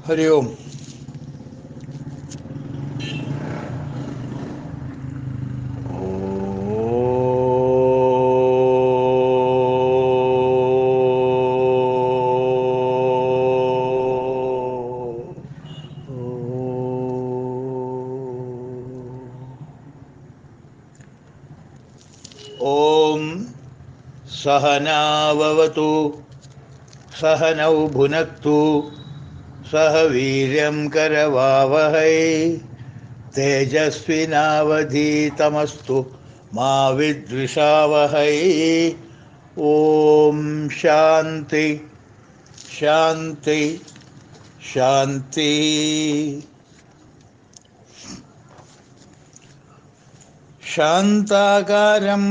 हरि ओम। ओम सहनाववतु सहनौ भुनक्तु सह वीर्यं करवावहै तेजस्विनावधीतमस्तु मा विद्विषावहै। ओम शांति शांति शांति। शांताकारं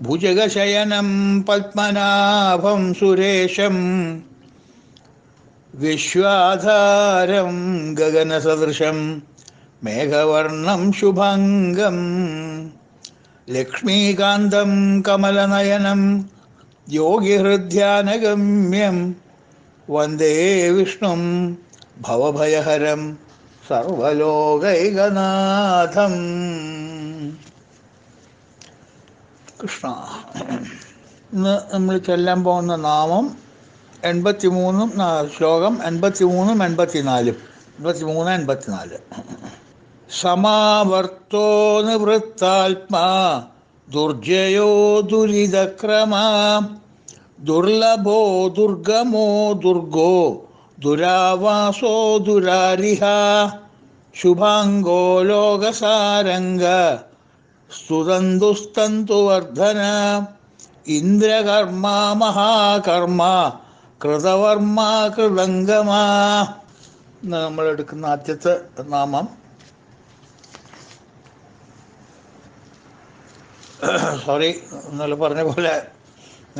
भुजगशयनं पद्मनाभं सुरेशं विश्वाधारं गगनसदृशं मेघवर्णं शुभांगं लक्ष्मीकान्तं कमलनयनं योगिहृद्यानगम्यं वन्दे विष्णुं भवभयहरं സർവലോകൈകനാഥം. കൃഷ്ണ. ഇന്ന് നമ്മൾ ചൊല്ലാൻ പോകുന്ന നാമം 83 ശ്ലോകം 83 84. 83-84. സമാവർത്തോ നിവൃത്താത്മാ ദുർജയോ ദുരിതക്രമാ ദുർലഭോ ദുർഗമോ ദുർഗോ ദുരാവാസോ ദുരാരിഹ ശുഭാംഗോ ലോകസാരംഗ സ്തുതന്തുസ്തന്തുവർദ്ധന ഇന്ദ്രകർമ്മ മഹാകർമ്മ കൃതവർമ്മ കൃതംഗമ. നമ്മൾ എടുക്കുന്ന ആദ്യത്തെ നാമം. സോറി, ഇന്നലെ പറഞ്ഞ പോലെ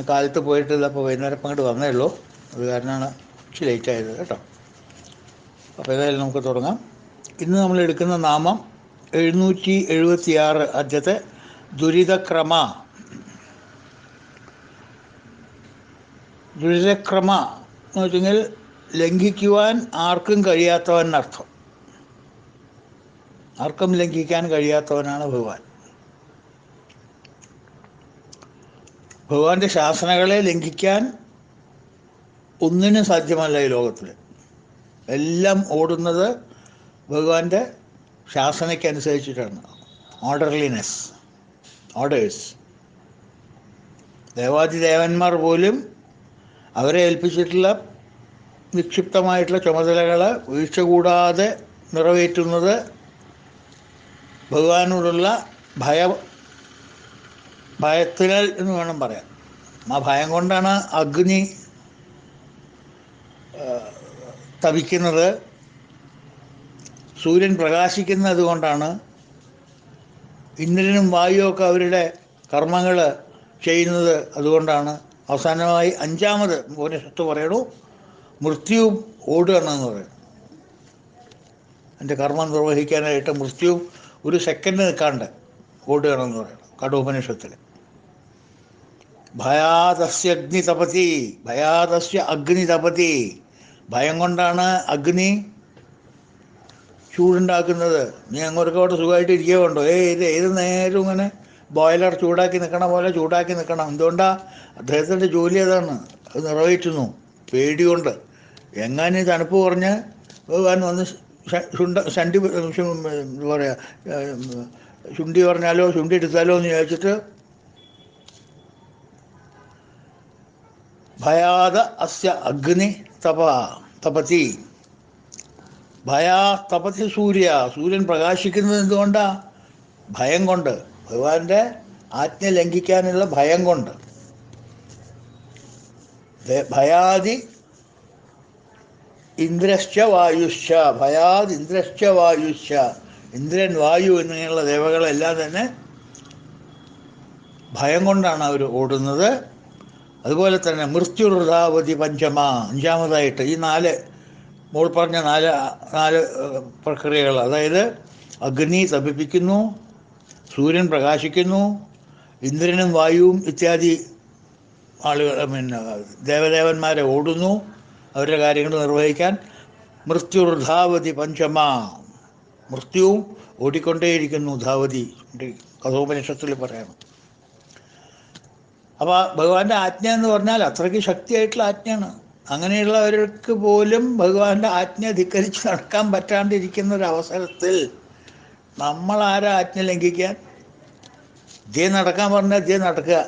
കാലത്ത് പോയിട്ടില്ല, അപ്പോൾ വൈകുന്നേരം അങ്ങോട്ട് വന്നേ ഉള്ളൂ. അത് കാരണമാണ് ഇച്ചിരി ലേറ്റ് ആയത് കേട്ടോ. അപ്പോൾ ഏതായാലും നമുക്ക് തുടങ്ങാം. ഇന്ന് നമ്മൾ എടുക്കുന്ന നാമം 776 ആദ്യത്തെ ദുരിതക്രമ. ദുരിതക്രമ എന്ന് വെച്ചെങ്കിൽ ലംഘിക്കുവാൻ ആർക്കും കഴിയാത്തവൻ എന്നർത്ഥം. ആർക്കും ലംഘിക്കാൻ കഴിയാത്തവനാണ് ഭഗവാൻ. ഭഗവാന്റെ ശാസനകളെ ലംഘിക്കാൻ ഒന്നിനും സാധ്യമല്ല ഈ ലോകത്തിൽ. എല്ലാം ഓടുന്നത് ഭഗവാന്റെ ശാസനയ്ക്കനുസരിച്ചിട്ടാണ്. Orderliness, orders. ദേവാദിദേവന്മാർ പോലും അവരെ ഏൽപ്പിച്ചിട്ടുള്ള നിക്ഷിപ്തമായിട്ടുള്ള ചുമതലകൾ വീഴ്ച കൂടാതെ നിറവേറ്റുന്നത് ഭഗവാനോടുള്ള ഭയത്തിനാൽ എന്ന് വേണം പറയാൻ. ആ ഭയം കൊണ്ടാണ് അഗ്നി തപിക്കുന്നത്, സൂര്യൻ പ്രകാശിക്കുന്നത് കൊണ്ടാണ്, ഇന്ദ്രനും വായുവൊക്കെ അവരുടെ കർമ്മങ്ങൾ ചെയ്യുന്നത് അതുകൊണ്ടാണ്. അവസാനമായി 5ാമത് ഉപനിഷത്ത് പറയണു, മൃത്യു ഓടുകയാണെന്ന് പറയണം. എൻ്റെ കർമ്മം നിർവഹിക്കാനായിട്ട് മൃത്യു ഒരു സെക്കൻഡ് നിൽക്കാണ്ട് ഓടുകയാണെന്ന് പറയണം കഠോപനിഷത്തിൽ. ഭയാദസ്യ അഗ്നി തപതി, ഭയാദസ്യ അഗ്നി തപതി. ഭയം കൊണ്ടാണ് അഗ്നി ചൂടുണ്ടാക്കുന്നത്. നീ അങ്ങോട്ടൊക്കെ സുഖമായിട്ട് ഇരിക്കുകയുണ്ടോ? ഏത് നേരം ഇങ്ങനെ ബോയിലർ ചൂടാക്കി നിൽക്കണ പോലെ ചൂടാക്കി നിൽക്കണം. എന്തുകൊണ്ടാണ്? അദ്ദേഹത്തിൻ്റെ ജോലി അതാണ്. അത് നിറവേറ്റുന്നു പേടികൊണ്ട്. എങ്ങനെ തണുപ്പ് കുറഞ്ഞ് ഭഗവാൻ വന്ന് എന്താ പറയുക, ശുണ്ഠി പറഞ്ഞാലോ ശുണ്ഠി എടുത്താലോ എന്ന് ചോദിച്ചിട്ട് ഭയാദ അസ്യ അഗ്നി തപതി. ഭയാ തപതി സൂര്യ. സൂര്യൻ പ്രകാശിക്കുന്നത് എന്തുകൊണ്ടാണ്? ഭയം കൊണ്ട്. ഭഗവാന്റെ ആജ്ഞ ലംഘിക്കാനുള്ള ഭയം കൊണ്ട്. ഭയാദി ഇന്ദ്രശ്ച വായുശ്ച. ഭയാദ് ഇന്ദ്രശ്ച വായുശ്ച. ഇന്ദ്രൻ, വായു എന്നിങ്ങനെയുള്ള ദേവകളെല്ലാം തന്നെ ഭയം കൊണ്ടാണ് അവർ ഓടുന്നത്. അതുപോലെ തന്നെ മൃത്യുർധാവതി പഞ്ചമ. 5ാമതായിട്ട് ഈ 4 മോൾ പറഞ്ഞ നാല് പ്രക്രിയകൾ. അതായത് അഗ്നി തപിപ്പിക്കുന്നു, സൂര്യൻ പ്രകാശിക്കുന്നു, ഇന്ദ്രനും വായുവും ഇത്യാദി ആളുകൾ ദേവദേവന്മാരെ ഓടുന്നു അവരുടെ കാര്യങ്ങൾ നിർവഹിക്കാൻ. മൃത്യുർധാവതി പഞ്ചമ. മൃത്യുവും ഓടിക്കൊണ്ടേയിരിക്കുന്നു, ധാവതി. കഥോപനിഷത്തിൽ പറയണം. അപ്പോൾ ഭഗവാന്റെ ആജ്ഞ എന്ന് പറഞ്ഞാൽ അത്രയ്ക്ക് ശക്തിയായിട്ടുള്ള ആജ്ഞയാണ്. അങ്ങനെയുള്ളവർക്ക് പോലും ഭഗവാന്റെ ആജ്ഞ ധിക്കരിച്ച് നടക്കാൻ പറ്റാണ്ടിരിക്കുന്ന ഒരവസരത്തിൽ നമ്മളാരാ ആജ്ഞ ലംഘിക്കാൻ? ജെ നടക്കാൻ പറഞ്ഞാൽ ജെ നടക്കുക,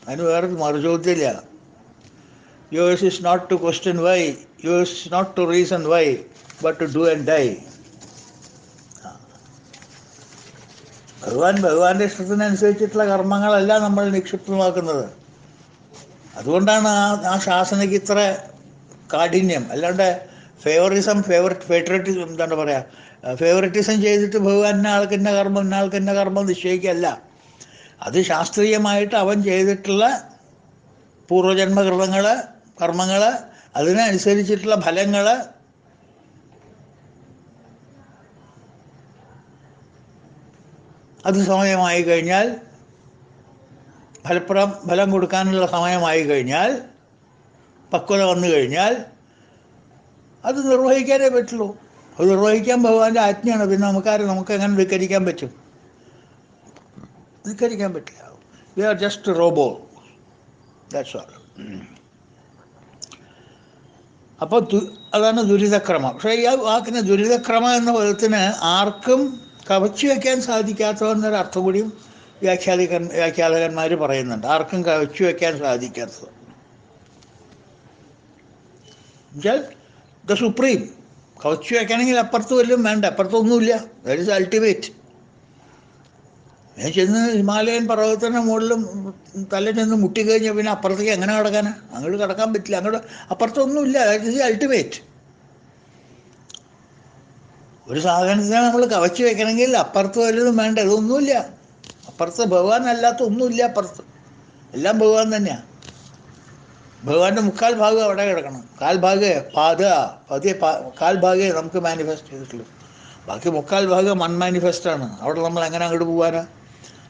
അതിന് വേറെ മറുചോദ്യമില്ല. Yours is not to question why, yours is not to reason why, but to do and die. ഭഗവാന്റെ ഇഷ്ടത്തിനനുസരിച്ചിട്ടുള്ള കർമ്മങ്ങളല്ല നമ്മൾ നിക്ഷിപ്തമാക്കുന്നത്. അതുകൊണ്ടാണ് ആ ശാസനയ്ക്ക് ഇത്ര കാഠിന്യം. അല്ലാണ്ട് ഫേവറിറ്റിസം എന്താണ് പറയുക, ഫേവറിറ്റിസം ചെയ്തിട്ട് ഭഗവാൻ ഇന്ന കർമ്മം നിശ്ചയിക്കല്ല. അത് ശാസ്ത്രീയമായിട്ട് അവൻ ചെയ്തിട്ടുള്ള പൂർവജന്മകൃതങ്ങൾ, കർമ്മങ്ങൾ, അതിനനുസരിച്ചിട്ടുള്ള ഫലങ്ങൾ അത് സമയമായി കഴിഞ്ഞാൽ, ഫലം കൊടുക്കാനുള്ള സമയമായി കഴിഞ്ഞാൽ, പക്വത വന്നു കഴിഞ്ഞാൽ അത് നിർവഹിക്കാനേ പറ്റുള്ളൂ. അത് നിർവഹിക്കാൻ ഭഗവാന്റെ ആജ്ഞയാണ്. പിന്നെ നമുക്ക് എങ്ങനെ ധിക്കരിക്കാൻ പറ്റും? ധിക്കരിക്കാൻ പറ്റില്ല. We are just robo, that's all. അപ്പോൾ അതാണ് ദുരിതക്രമം. പക്ഷേ ഈ വാക്കിന് ദുരിതക്രമം എന്ന പദത്തിന് ആർക്കും കവച്ചു വയ്ക്കാൻ സാധിക്കാത്തതെന്നൊരർത്ഥം കൂടിയും വ്യാഖ്യാതകന്മാർ പറയുന്നുണ്ട്. ആർക്കും കവച്ചു വയ്ക്കാൻ സാധിക്കാത്തത് എന്നുവെച്ചാൽ ദ സുപ്രീം. കവച്ചു വയ്ക്കണമെങ്കിൽ അപ്പുറത്ത് വല്ലതും വേണ്ട, അപ്പുറത്തൊന്നുമില്ല. That is ultimate. ഞാൻ ചെന്ന് ഹിമാലയൻ പർവ്വതത്തിൻ്റെ മുകളിലും തല ചെന്ന് മുട്ടിക്കഴിഞ്ഞാൽ പിന്നെ അപ്പുറത്തേക്ക് എങ്ങനെ കിടക്കാനാ? അങ്ങോട്ട് കിടക്കാൻ പറ്റില്ല. അങ്ങോട്ട് അപ്പുറത്തൊന്നുമില്ല. That is ultimate. ഒരു സാധനത്തിനെ നമ്മൾ കവച്ചു വെക്കണമെങ്കിൽ അപ്പുറത്ത് വല്ലതും വേണ്ട. ഇതൊന്നുമില്ല. അപ്പുറത്ത് ഭഗവാൻ അല്ലാത്ത ഒന്നുമില്ല. അപ്പുറത്ത് എല്ലാം ഭഗവാൻ തന്നെയാണ്. ഭഗവാന്റെ മുക്കാൽ ഭാഗം അവിടെ കിടക്കണം. കാൽ ഭാഗേ നമുക്ക് മാനിഫെസ്റ്റ് ചെയ്തിട്ടുള്ളൂ. ബാക്കി മുക്കാൽ ഭാഗം അൺമാനിഫെസ്റ്റാണ്. അവിടെ നമ്മൾ എങ്ങനെ അങ്ങോട്ട് പോകാനാ?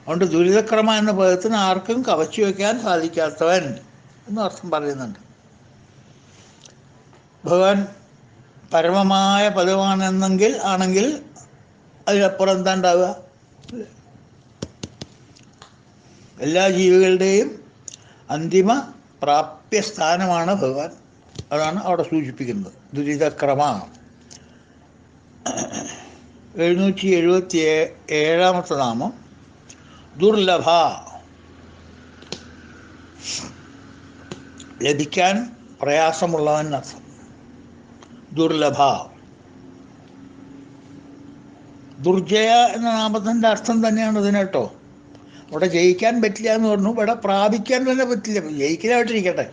അതുകൊണ്ട് ദുരിതക്രമ എന്ന പദത്തിന് ആർക്കും കവച്ചു വയ്ക്കാൻ സാധിക്കാത്തവൻ എന്നും അർത്ഥം പറയുന്നുണ്ട്. ഭഗവാൻ പരമമായ പദമാണെങ്കിൽ അതിനപ്പുറം എന്താ ഉണ്ടാവുക? എല്ലാ ജീവികളുടെയും അന്തിമ പ്രാപ്യസ്ഥാനമാണ് ഭഗവാൻ. അതാണ് അവിടെ സൂചിപ്പിക്കുന്നത്. ദുരിതക്രമ. 777 നാമം ദുർലഭ. ലഭിക്കാൻ പ്രയാസമുള്ളവൻ അർത്ഥം. ദുർലഭ. ദുർജയ എന്ന നാമത്തിൻ്റെ അർത്ഥം തന്നെയാണ് ഇതിന് കേട്ടോ. അവിടെ ജയിക്കാൻ പറ്റില്ല എന്ന് പറഞ്ഞു. ഇവിടെ പ്രാപിക്കാൻ തന്നെ പറ്റില്ല. ജയിക്കലായിട്ടിരിക്കട്ടെ,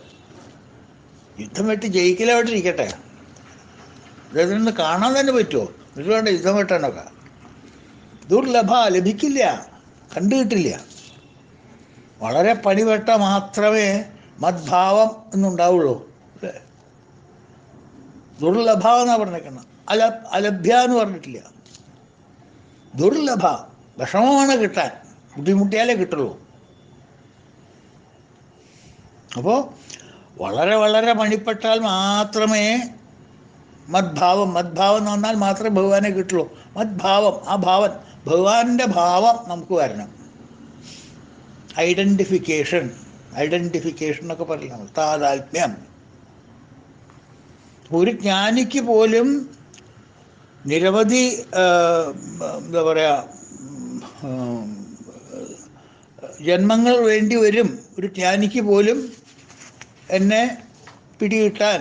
യുദ്ധം വെട്ടി ജയിക്കലായിട്ടിരിക്കട്ടെ. അദ്ദേഹത്തിന് കാണാൻ തന്നെ പറ്റുമോ? ഇത് വേണ്ട യുദ്ധം വെട്ടാനൊക്കെ. ദുർലഭ, ലഭിക്കില്ല, കണ്ടുകിട്ടില്ല. വളരെ പണിവെട്ട മാത്രമേ മദ്ഭാവം എന്നുണ്ടാവുള്ളൂ. അല്ലേ? ദുർലഭ എന്നാണ് പറഞ്ഞേക്കുന്നത്. അലഭ്യ എന്ന് പറഞ്ഞിട്ടില്ല. ദുർലഭ, വിഷമമാണ് കിട്ടാൻ. ബുദ്ധിമുട്ടിയാലേ കിട്ടുള്ളൂ. അപ്പോൾ വളരെ വളരെ പണിപ്പെട്ടാൽ മാത്രമേ മദ്ഭാവം എന്ന് പറഞ്ഞാൽ മാത്രമേ ഭഗവാനെ കിട്ടുള്ളൂ. മദ്ഭാവം, ആ ഭാവൻ, ഭഗവാന്റെ ഭാവം നമുക്ക് വരണം. ഐഡൻറ്റിഫിക്കേഷൻ എന്നൊക്കെ പറയുന്നത് താതാത്മ്യം. ഒരു ജ്ഞാനിക്ക് പോലും നിരവധി എന്താ പറയുക ജന്മങ്ങൾ വേണ്ടി വരും. ഒരു ജ്ഞാനിക്ക് പോലും എന്നെ പിടികിട്ടാൻ,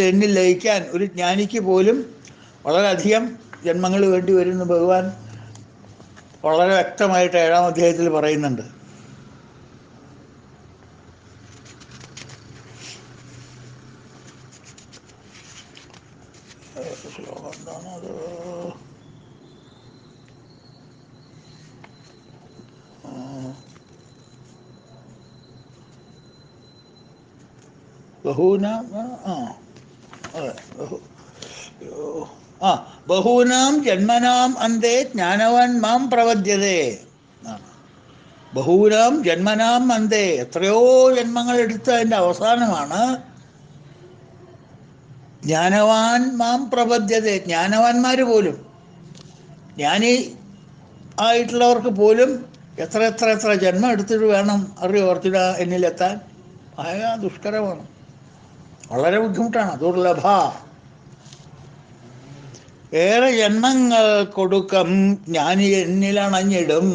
എന്നിൽ ലയിക്കാൻ ഒരു ജ്ഞാനിക്ക് പോലും വളരെയധികം ജന്മങ്ങൾ വേണ്ടി വരുമെന്ന് ഭഗവാൻ വളരെ വ്യക്തമായിട്ട് 7-ാം അധ്യായത്തിൽ പറയുന്നുണ്ട്. ശ്ലോകം എന്താണത്? ബഹൂനാം ജന്മനാം അന്തേ ജ്ഞാനവാൻ മാം പ്രപദ്യതേ. ബഹൂനാം ജന്മനാം അന്തേ, എത്രയോ ജന്മങ്ങൾ എടുത്ത് അതിൻ്റെ അവസാനമാണ് ജ്ഞാനവാൻ മാം പ്രപദ്യത. ജ്ഞാനവാന്മാർ പോലും, ജ്ഞാനി ആയിട്ടുള്ളവർക്ക് പോലും എത്ര എത്ര എത്ര ജന്മം എടുത്തിട്ട് വേണം അറിയോ അർജുന എന്നിലെത്താൻ? ഭയ ദുഷ്കരമാണ്, വളരെ ബുദ്ധിമുട്ടാണ്. ദുർലഭ. ഏറെ ജന്മങ്ങൾ കൊടുക്കം ജ്ഞാനി എന്നിലണഞ്ഞിടും.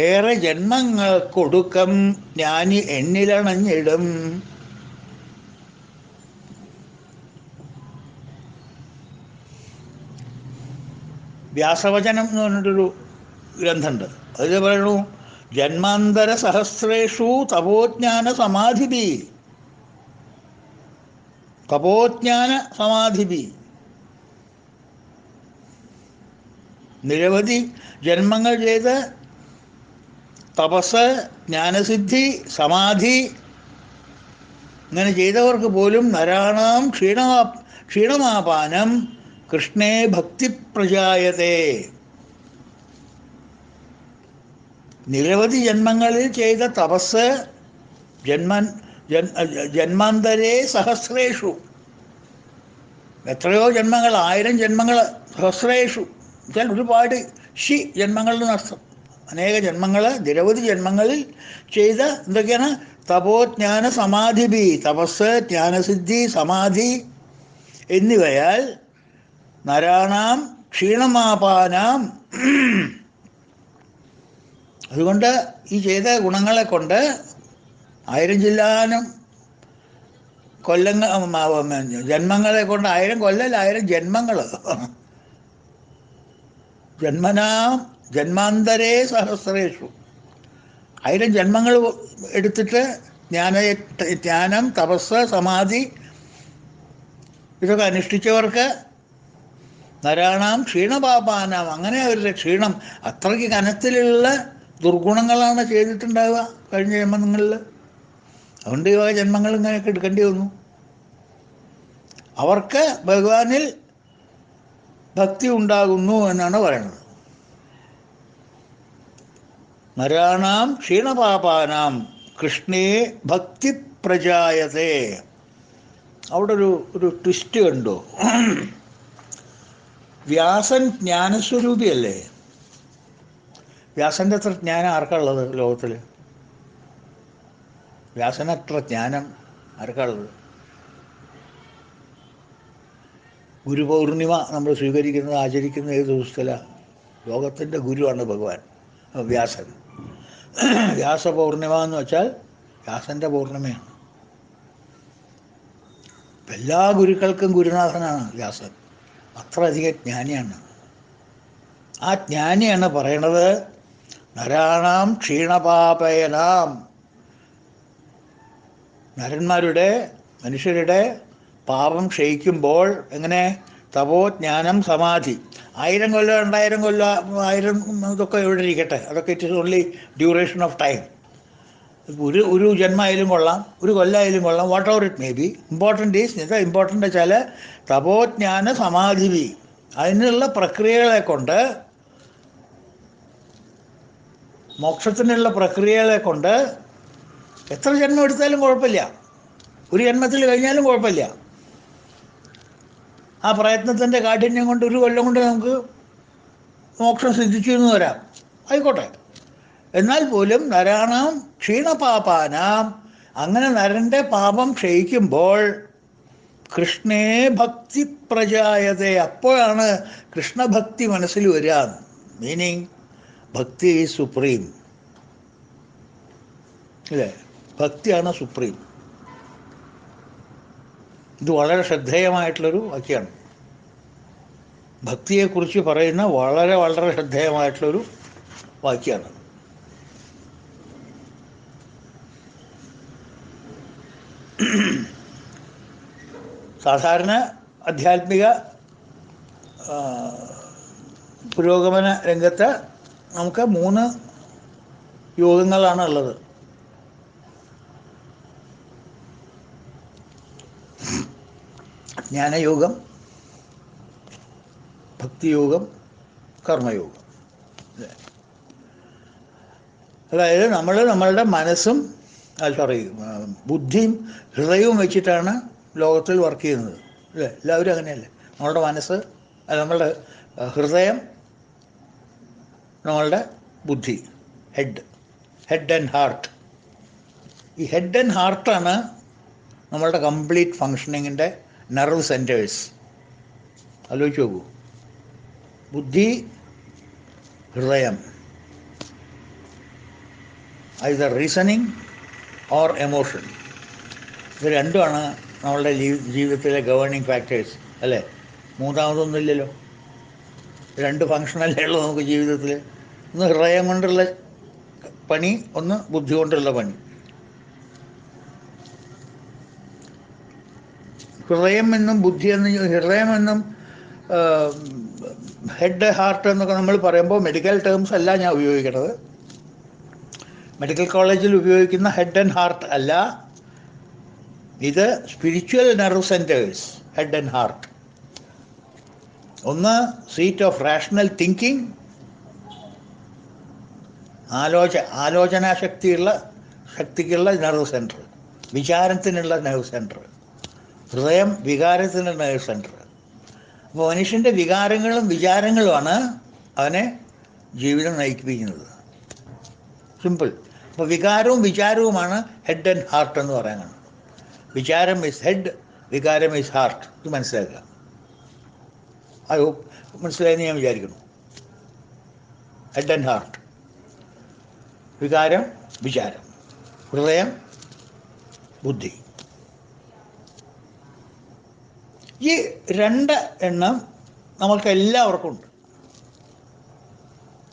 ഏറെ ജന്മങ്ങൾ കൊടുക്കം ജ്ഞാനി എന്നിലണഞ്ഞിടും. വ്യാസവചനം എന്ന് പറഞ്ഞിട്ടൊരു ഗ്രന്ഥമുണ്ട്. അതിൽ പറയുന്നു, ജന്മാന്തര സഹസ്രേഷു തപോജ്ഞാന സമാധിപി. തപോജ്ഞാന സമാധിപി. നിരവധി ജന്മങ്ങൾ ചെയ്ത് തപസ്, ജ്ഞാനസിദ്ധി, സമാധി ഇങ്ങനെ ചെയ്തവർക്ക് പോലും നരാണാം ക്ഷീണമാപാനം കൃഷ്ണേ ഭക്തി പ്രജായതേ. നിരവധി ജന്മങ്ങളിൽ ചെയ്ത തപസ്, ജന്മാന്തരേ സഹസ്രേഷു, എത്രയോ ജന്മങ്ങൾ, 1000 ജന്മങ്ങൾ, സഹസ്രേഷു വെച്ചാൽ ഒരുപാട് ജന്മങ്ങളിൽ നഷ്ടം. അനേക ജന്മങ്ങൾ, നിരവധി ജന്മങ്ങളിൽ ചെയ്ത എന്തൊക്കെയാണ്? തപോജ്ഞാന സമാധിപി. തപസ്, ജ്ഞാനസിദ്ധി, സമാധി എന്നിവയാൽ നരാണാം ക്ഷീണമാപാനാം. അതുകൊണ്ട് ഈ ചെയ്ത ഗുണങ്ങളെ കൊണ്ട് 1000 ജില്ലാനം ജന്മങ്ങളെ കൊണ്ട്, 1000 കൊല്ലൽ 1000 ജന്മങ്ങൾ. ജന്മാന്തരേ സഹസ്രേഷു 1000 ജന്മങ്ങൾ എടുത്തിട്ട് ജ്ഞാനം, തപസ്, സമാധി ഇതൊക്കെ അനുഷ്ഠിച്ചവർക്ക് നരാണാം ക്ഷീണപാപാനാം, അങ്ങനെ അവരുടെ ക്ഷീണം, അത്രയ്ക്ക് കനത്തിലുള്ള ദുർഗുണങ്ങളാണ് ചെയ്തിട്ടുണ്ടാവുക കഴിഞ്ഞ ജന്മങ്ങളിൽ. അതുകൊണ്ട് ഈ വക ജന്മങ്ങൾ ഇങ്ങനെയൊക്കെ എടുക്കേണ്ടി വന്നു. അവർക്ക് ഭഗവാനിൽ ഭക്തി ഉണ്ടാകുന്നു എന്നാണ് പറയുന്നത്. നരാണാം ക്ഷീണപാപാനാം കൃഷ്ണേ ഭക്തി പ്രജായതേ. അവിടെ ഒരു ട്വിസ്റ്റ് കണ്ടു. വ്യാസൻ ജ്ഞാനസ്വരൂപിയല്ലേ? വ്യാസൻ്റെ അത്ര ജ്ഞാനം ആർക്കാണുള്ളത് ലോകത്തിൽ? വ്യാസനത്ര ജ്ഞാനം ആർക്കാണുള്ളത്? ഗുരുപൗർണിമ നമ്മൾ സ്വീകരിക്കുന്നത്, ആചരിക്കുന്നത് ഏത് ദിവസത്തിലാണ്? ലോകത്തിൻ്റെ ഗുരുവാണ് ഭഗവാൻ വ്യാസൻ. വ്യാസപൗർണിമ എന്ന് വെച്ചാൽ വ്യാസൻ്റെ പൗർണിമയാണ്. എല്ലാ ഗുരുക്കൾക്കും ഗുരുനാഥനാണ് വ്യാസൻ. അത്രയധികം ജ്ഞാനിയാണ്. ആ ജ്ഞാനിയാണ് പറയണത്, നരാണാം ക്ഷീണപാപയനാം. മനുഷ്യരുടെ പാപം ക്ഷയിക്കുമ്പോൾ എങ്ങനെ? തപോ, ജ്ഞാനം, സമാധി. 1000 കൊല്ലം 2000 കൊല്ലം 1000 ഇതൊക്കെ ഇവിടെ ഇരിക്കട്ടെ, അതൊക്കെ it is only duration of time. ഒരു ജന്മമായാലും കൊള്ളാം, ഒരു കൊല്ലമായാലും കൊള്ളാം, what ever it may be. Important വെച്ചാൽ തപോജ്ഞാന സമാധി, അതിനുള്ള പ്രക്രിയകളെ കൊണ്ട്, മോക്ഷത്തിനുള്ള പ്രക്രിയകളെ കൊണ്ട് എത്ര ജന്മം എടുത്താലും കുഴപ്പമില്ല, ഒരു ജന്മത്തിൽ കഴിഞ്ഞാലും കുഴപ്പമില്ല. ആ പ്രയത്നത്തിൻ്റെ കാഠിന്യം കൊണ്ട് 1 കൊല്ലം കൊണ്ട് നമുക്ക് മോക്ഷം സിദ്ധിച്ചു എന്ന് വരാം, ആയിക്കോട്ടെ. എന്നാൽ പോലും നരാണാം ക്ഷീണപാപാനാം, അങ്ങനെ നരൻ്റെ പാപം ക്ഷയിക്കുമ്പോൾ കൃഷ്ണേ ഭക്തി പ്രജായതേ, അപ്പോഴാണ് കൃഷ്ണഭക്തി മനസ്സിൽ വരിക. മീനിങ് ഭക്തി ഈസ് സുപ്രീം, അല്ലേ? ഭക്തിയാണ് സുപ്രീം. ഇത് വളരെ ശ്രദ്ധേയമായിട്ടുള്ളൊരു വാക്യമാണ്. ഭക്തിയെക്കുറിച്ച് പറയുന്ന വളരെ വളരെ ശ്രദ്ധേയമായിട്ടുള്ളൊരു വാക്യമാണ്. സാധാരണ ആധ്യാത്മിക പുരോഗമന രംഗത്ത് നമുക്ക് 3 യോഗങ്ങളാണ് ഉള്ളത്. ജ്ഞാനയോഗം, ഭക്തിയോഗം, കർമ്മയോഗം. അതായത് നമ്മളുടെ മനസ്സും ബുദ്ധിയും ഹൃദയവും വെച്ചിട്ടാണ് ലോകത്തിൽ വർക്ക് ചെയ്യുന്നത്, അല്ലേ? എല്ലാവരും അങ്ങനെയല്ലേ? നമ്മളുടെ മനസ്സ്, നമ്മളുടെ ഹൃദയം, നമ്മളുടെ ബുദ്ധി, ഹെഡ് ആൻഡ് ഹാർട്ട്. ഈ ഹെഡ് ആൻഡ് ഹാർട്ടാണ് നമ്മളുടെ കംപ്ലീറ്റ് ഫങ്ഷനിങ്ങിൻ്റെ നെർവ് സെൻറ്റേഴ്സ്. ആലോചിച്ച് നോക്കൂ. ബുദ്ധി, ഹൃദയം, ഐദർ റീസണിങ് ഓർ എമോഷൻ. ഇത് രണ്ടുമാണ് നമ്മളുടെ ജീവിതത്തിലെ ഗവേണിങ് ഫാക്ടേഴ്സ്, അല്ലേ? മൂന്നാമതൊന്നുമില്ലല്ലോ. രണ്ട് ഫങ്ഷനല്ലേ ഉള്ളൂ നമുക്ക് ജീവിതത്തിൽ. ഒന്ന് ഹൃദയം കൊണ്ടുള്ള പണി, ഒന്ന് ബുദ്ധി കൊണ്ടുള്ള പണി. ഹൃദയം എന്നും ബുദ്ധി എന്നും, ഹൃദയം എന്നും ഹെഡ് ഹാർട്ട് എന്നൊക്കെ നമ്മൾ പറയുമ്പോൾ മെഡിക്കൽ ടേംസ് അല്ല ഞാൻ ഉപയോഗിക്കുന്നത്. മെഡിക്കൽ കോളേജിൽ ഉപയോഗിക്കുന്ന ഹെഡ് ആൻഡ് ഹാർട്ട് അല്ല ഇത്. Spiritual nerve centres, head and heart. ഒന്ന് സീറ്റ് ഓഫ് റാഷണൽ തിങ്കിങ്, ശക്തിക്കുള്ള നെർവ് സെൻറ്റർ, വിചാരത്തിനുള്ള നെർവ് സെൻറ്റർ. ഹൃദയം വികാരത്തിനുള്ള നെർവ് സെൻറ്റർ. അപ്പോൾ മനുഷ്യൻ്റെ വികാരങ്ങളും വിചാരങ്ങളുമാണ് അവനെ ജീവിതം നയിപ്പിക്കുന്നത്. സിമ്പിൾ. അപ്പോൾ വികാരവും വിചാരവുമാണ് ഹെഡ് ആൻഡ് ഹാർട്ട് എന്ന് പറയാനാണ്. വിചാരം ഈസ് ഹെഡ്, വികാരം ഈസ് ഹാർട്ട്. ഇത് മനസ്സിലാക്കുക. ഐ ഹോപ്പ് മനസ്സിലായെന്ന് ഞാൻ വിചാരിക്കുന്നു. ഹെഡ് ആൻഡ് ഹാർട്ട്, വികാരം വിചാരം, ഹൃദയം ബുദ്ധി. ഈ രണ്ട് എണ്ണം നമ്മൾക്ക് എല്ലാവർക്കും ഉണ്ട്.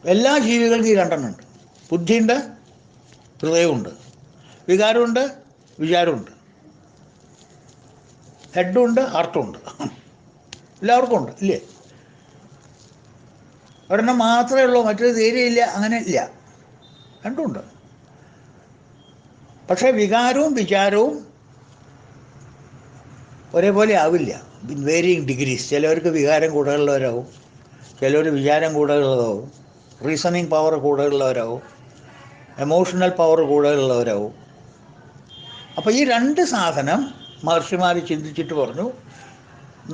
എല്ലാ ജീവികൾക്കും ഈ രണ്ടെണ്ണം ഉണ്ട്. ബുദ്ധിയുണ്ട്, ഹൃദയമുണ്ട്, വികാരമുണ്ട്, വിചാരമുണ്ട്, ഹെഡുണ്ട്, ഹാർട്ടുമുണ്ട്. എല്ലാവർക്കും ഉണ്ട്, ഇല്ലേ? ഒരെണ്ണം മാത്രമേ ഉള്ളൂ, മറ്റൊരു തീരെയില്ല, അങ്ങനെ ഇല്ല. രണ്ടുമുണ്ട്. പക്ഷേ വികാരവും വിചാരവും ഒരേപോലെ ആവില്ല. Varying degrees. ചിലവർക്ക് വികാരം കൂടുതലുള്ളവരാകും, ചിലവർ വിചാരം കൂടുതലുള്ളതാവും, റീസണിങ് പവർ കൂടുതലുള്ളവരാകും, എമോഷണൽ പവർ കൂടുതലുള്ളവരാകും. അപ്പോൾ ഈ രണ്ട് സാധനം മഹർഷിമാർ ചിന്തിച്ചിട്ട് പറഞ്ഞു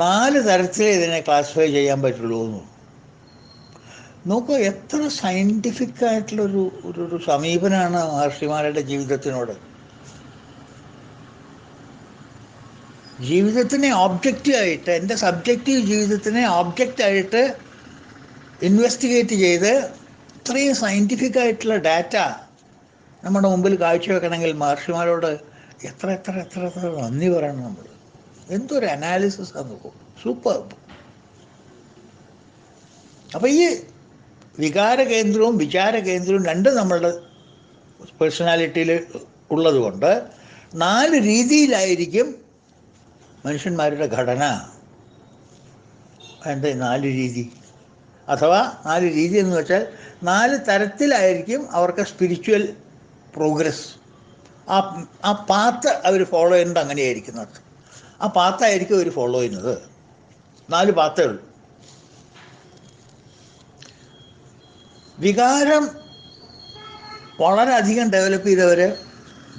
4 തരത്തിലേ ഇതിനെ ക്ലാസിഫൈ ചെയ്യാൻ പറ്റുള്ളൂ എന്ന്. നോക്കൂ, എത്ര സയൻറ്റിഫിക് ആയിട്ടുള്ളൊരു ഒരു സമീപനമാണ് മഹർഷിമാരുടെ ജീവിതത്തിനോട്. ജീവിതത്തിനെ ഓബ്ജക്റ്റായിട്ട്, എൻ്റെ സബ്ജക്റ്റീവ് ജീവിതത്തിനെ ഓബ്ജക്റ്റായിട്ട് ഇൻവെസ്റ്റിഗേറ്റ് ചെയ്ത് ഇത്രയും സയൻറ്റിഫിക് ആയിട്ടുള്ള ഡാറ്റ നമ്മുടെ മുമ്പിൽ കാഴ്ചവെക്കണമെങ്കിൽ മഹർഷിമാരോട് എത്ര എത്ര എത്ര എത്ര നന്ദി പറയണം നമ്മൾ. എന്തൊരു അനാലിസിസ് ആണ് നോക്കും. സൂപ്പർ. അപ്പോൾ ഈ വികാര കേന്ദ്രവും വിചാര കേന്ദ്രവും രണ്ടും നമ്മളുടെ പേഴ്സണാലിറ്റിയിൽ ഉള്ളതുകൊണ്ട് 4 രീതിയിലായിരിക്കും മനുഷ്യന്മാരുടെ ഘടന. എന്താ 4 രീതി? അഥവാ 4 രീതി എന്ന് വെച്ചാൽ 4 തരത്തിലായിരിക്കും അവർക്ക് സ്പിരിച്വൽ പ്രോഗ്രസ്. ആ പാത്ത് അവർ ഫോളോ ചെയ്യുന്നത് അങ്ങനെയായിരിക്കുന്നത്. ആ പാത്തായിരിക്കും അവർ ഫോളോ ചെയ്യുന്നത്. 4 പാത്തേ ഉള്ളൂ. വികാരം വളരെയധികം ഡെവലപ്പ് ചെയ്തവർ,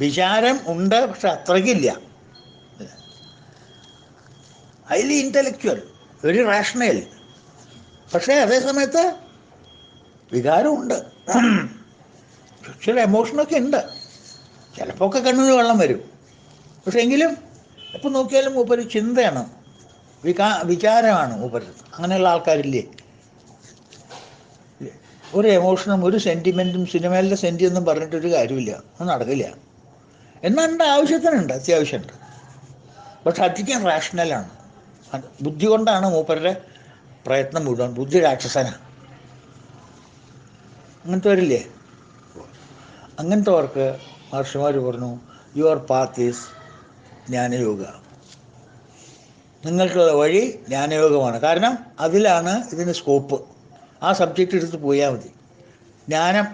വിചാരം ഉണ്ട് പക്ഷെ അത്രയ്ക്കില്ല. ഹൈലി ഇൻ്റലക്ച്വൽ, വെരി റാഷണൽ, പക്ഷേ അതേ സമയത്ത് വികാരമുണ്ട്, ചില എമോഷനൊക്കെ ഉണ്ട്. ചിലപ്പോൾ ഒക്കെ കണ്ണിന് വെള്ളം വരും. പക്ഷെ എങ്കിലും എപ്പോൾ നോക്കിയാലും മൂപ്പര് ചിന്തയാണ്, വിചാരമാണ് മൂപ്പര്. അങ്ങനെയുള്ള ആൾക്കാരില്ലേ? ഒരു എമോഷനും ഒരു സെൻറ്റിമെൻറ്റും സിനിമയിലെ സെൻറ്റിയൊന്നും പറഞ്ഞിട്ടൊരു കാര്യമില്ല, അത് നടക്കില്ല. എന്നാൽ എൻ്റെ ആവശ്യത്തിനുണ്ട്, അത്യാവശ്യമുണ്ട്. പക്ഷെ അധികം റാഷണലാണ്. ബുദ്ധി കൊണ്ടാണ് മൂപ്പരുടെ പ്രയത്നം മുഴുവൻ. ബുദ്ധി രാക്ഷസനാണ്. അങ്ങനത്തെ വരില്ലേ? അങ്ങനത്തെവർക്ക് മഹർഷിമാർ പറഞ്ഞു യുവർ പാത്ത് ഈസ് ജ്ഞാനയോഗ. നിങ്ങൾക്കുള്ള വഴി ജ്ഞാനയോഗമാണ്. കാരണം അതിലാണ് ഇതിന് സ്കോപ്പ്. ആ സബ്ജക്റ്റ് എടുത്ത് പോയാൽ മതി. ജ്ഞാനം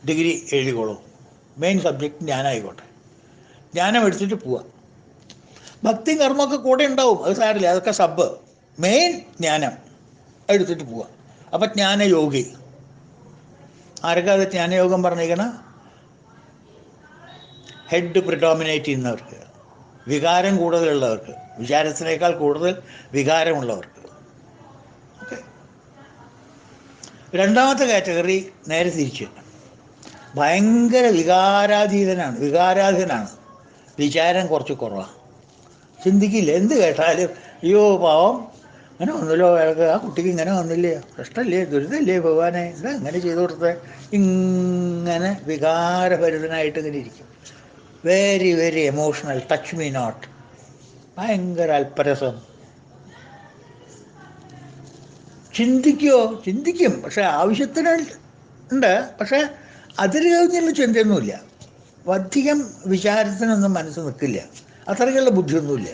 ഡിഗ്രി എഴുതിക്കോളൂ, മെയിൻ സബ്ജക്റ്റ് ജ്ഞാനമായിക്കോട്ടെ. ജ്ഞാനം എടുത്തിട്ട് പോവാം. ഭക്തി കർമ്മമൊക്കെ കൂടെ ഉണ്ടാവും, അത് സാരില്ല, അതൊക്കെ സബ്. മെയിൻ ജ്ഞാനം എടുത്തിട്ട് പോവാം. അപ്പം ജ്ഞാനയോഗി. ആരൊക്കെ അത് ജ്ഞാനയോഗം പറഞ്ഞിരിക്കണം? ഹെഡ് പ്രിഡോമിനേറ്റ് ചെയ്യുന്നവർക്ക്. വികാരം കൂടുതലുള്ളവർക്ക്, വിചാരത്തിനേക്കാൾ കൂടുതൽ വികാരമുള്ളവർക്ക്. ഓക്കെ. രണ്ടാമത്തെ കാറ്റഗറി നേരെ തിരിച്ച്, ഭയങ്കര വികാരാധീനനാണ്, വിചാരം കുറച്ച് കുറവാണ്. ചിന്തിക്കില്ല, എന്ത് കേട്ടാലും അയ്യോ പാവം അങ്ങനെ വന്നല്ലോ, അയാൾക്ക് ആ കുട്ടിക്ക് ഇങ്ങനെ വന്നില്ലേ, കഷ്ടമല്ലേ, ദുരിതമല്ലേ ഭഗവാനെ, എന്താ ഇങ്ങനെ ചെയ്തു കൊടുത്തത്, ഇങ്ങനെ വികാരഭരിതനായിട്ട് ഇങ്ങനെ ഇരിക്കും. Very very emotional, touch me not, ഭയങ്കര അല്പരസം. ചിന്തിക്കും, പക്ഷെ ആവശ്യത്തിന് ഉണ്ട്, പക്ഷെ അതിൽ കഴിഞ്ഞുള്ള ചിന്തയൊന്നുമില്ല. അധികം വിചാരത്തിനൊന്നും മനസ്സ് നിൽക്കില്ല, അത്രയ്ക്കുള്ള ബുദ്ധിയൊന്നുമില്ല.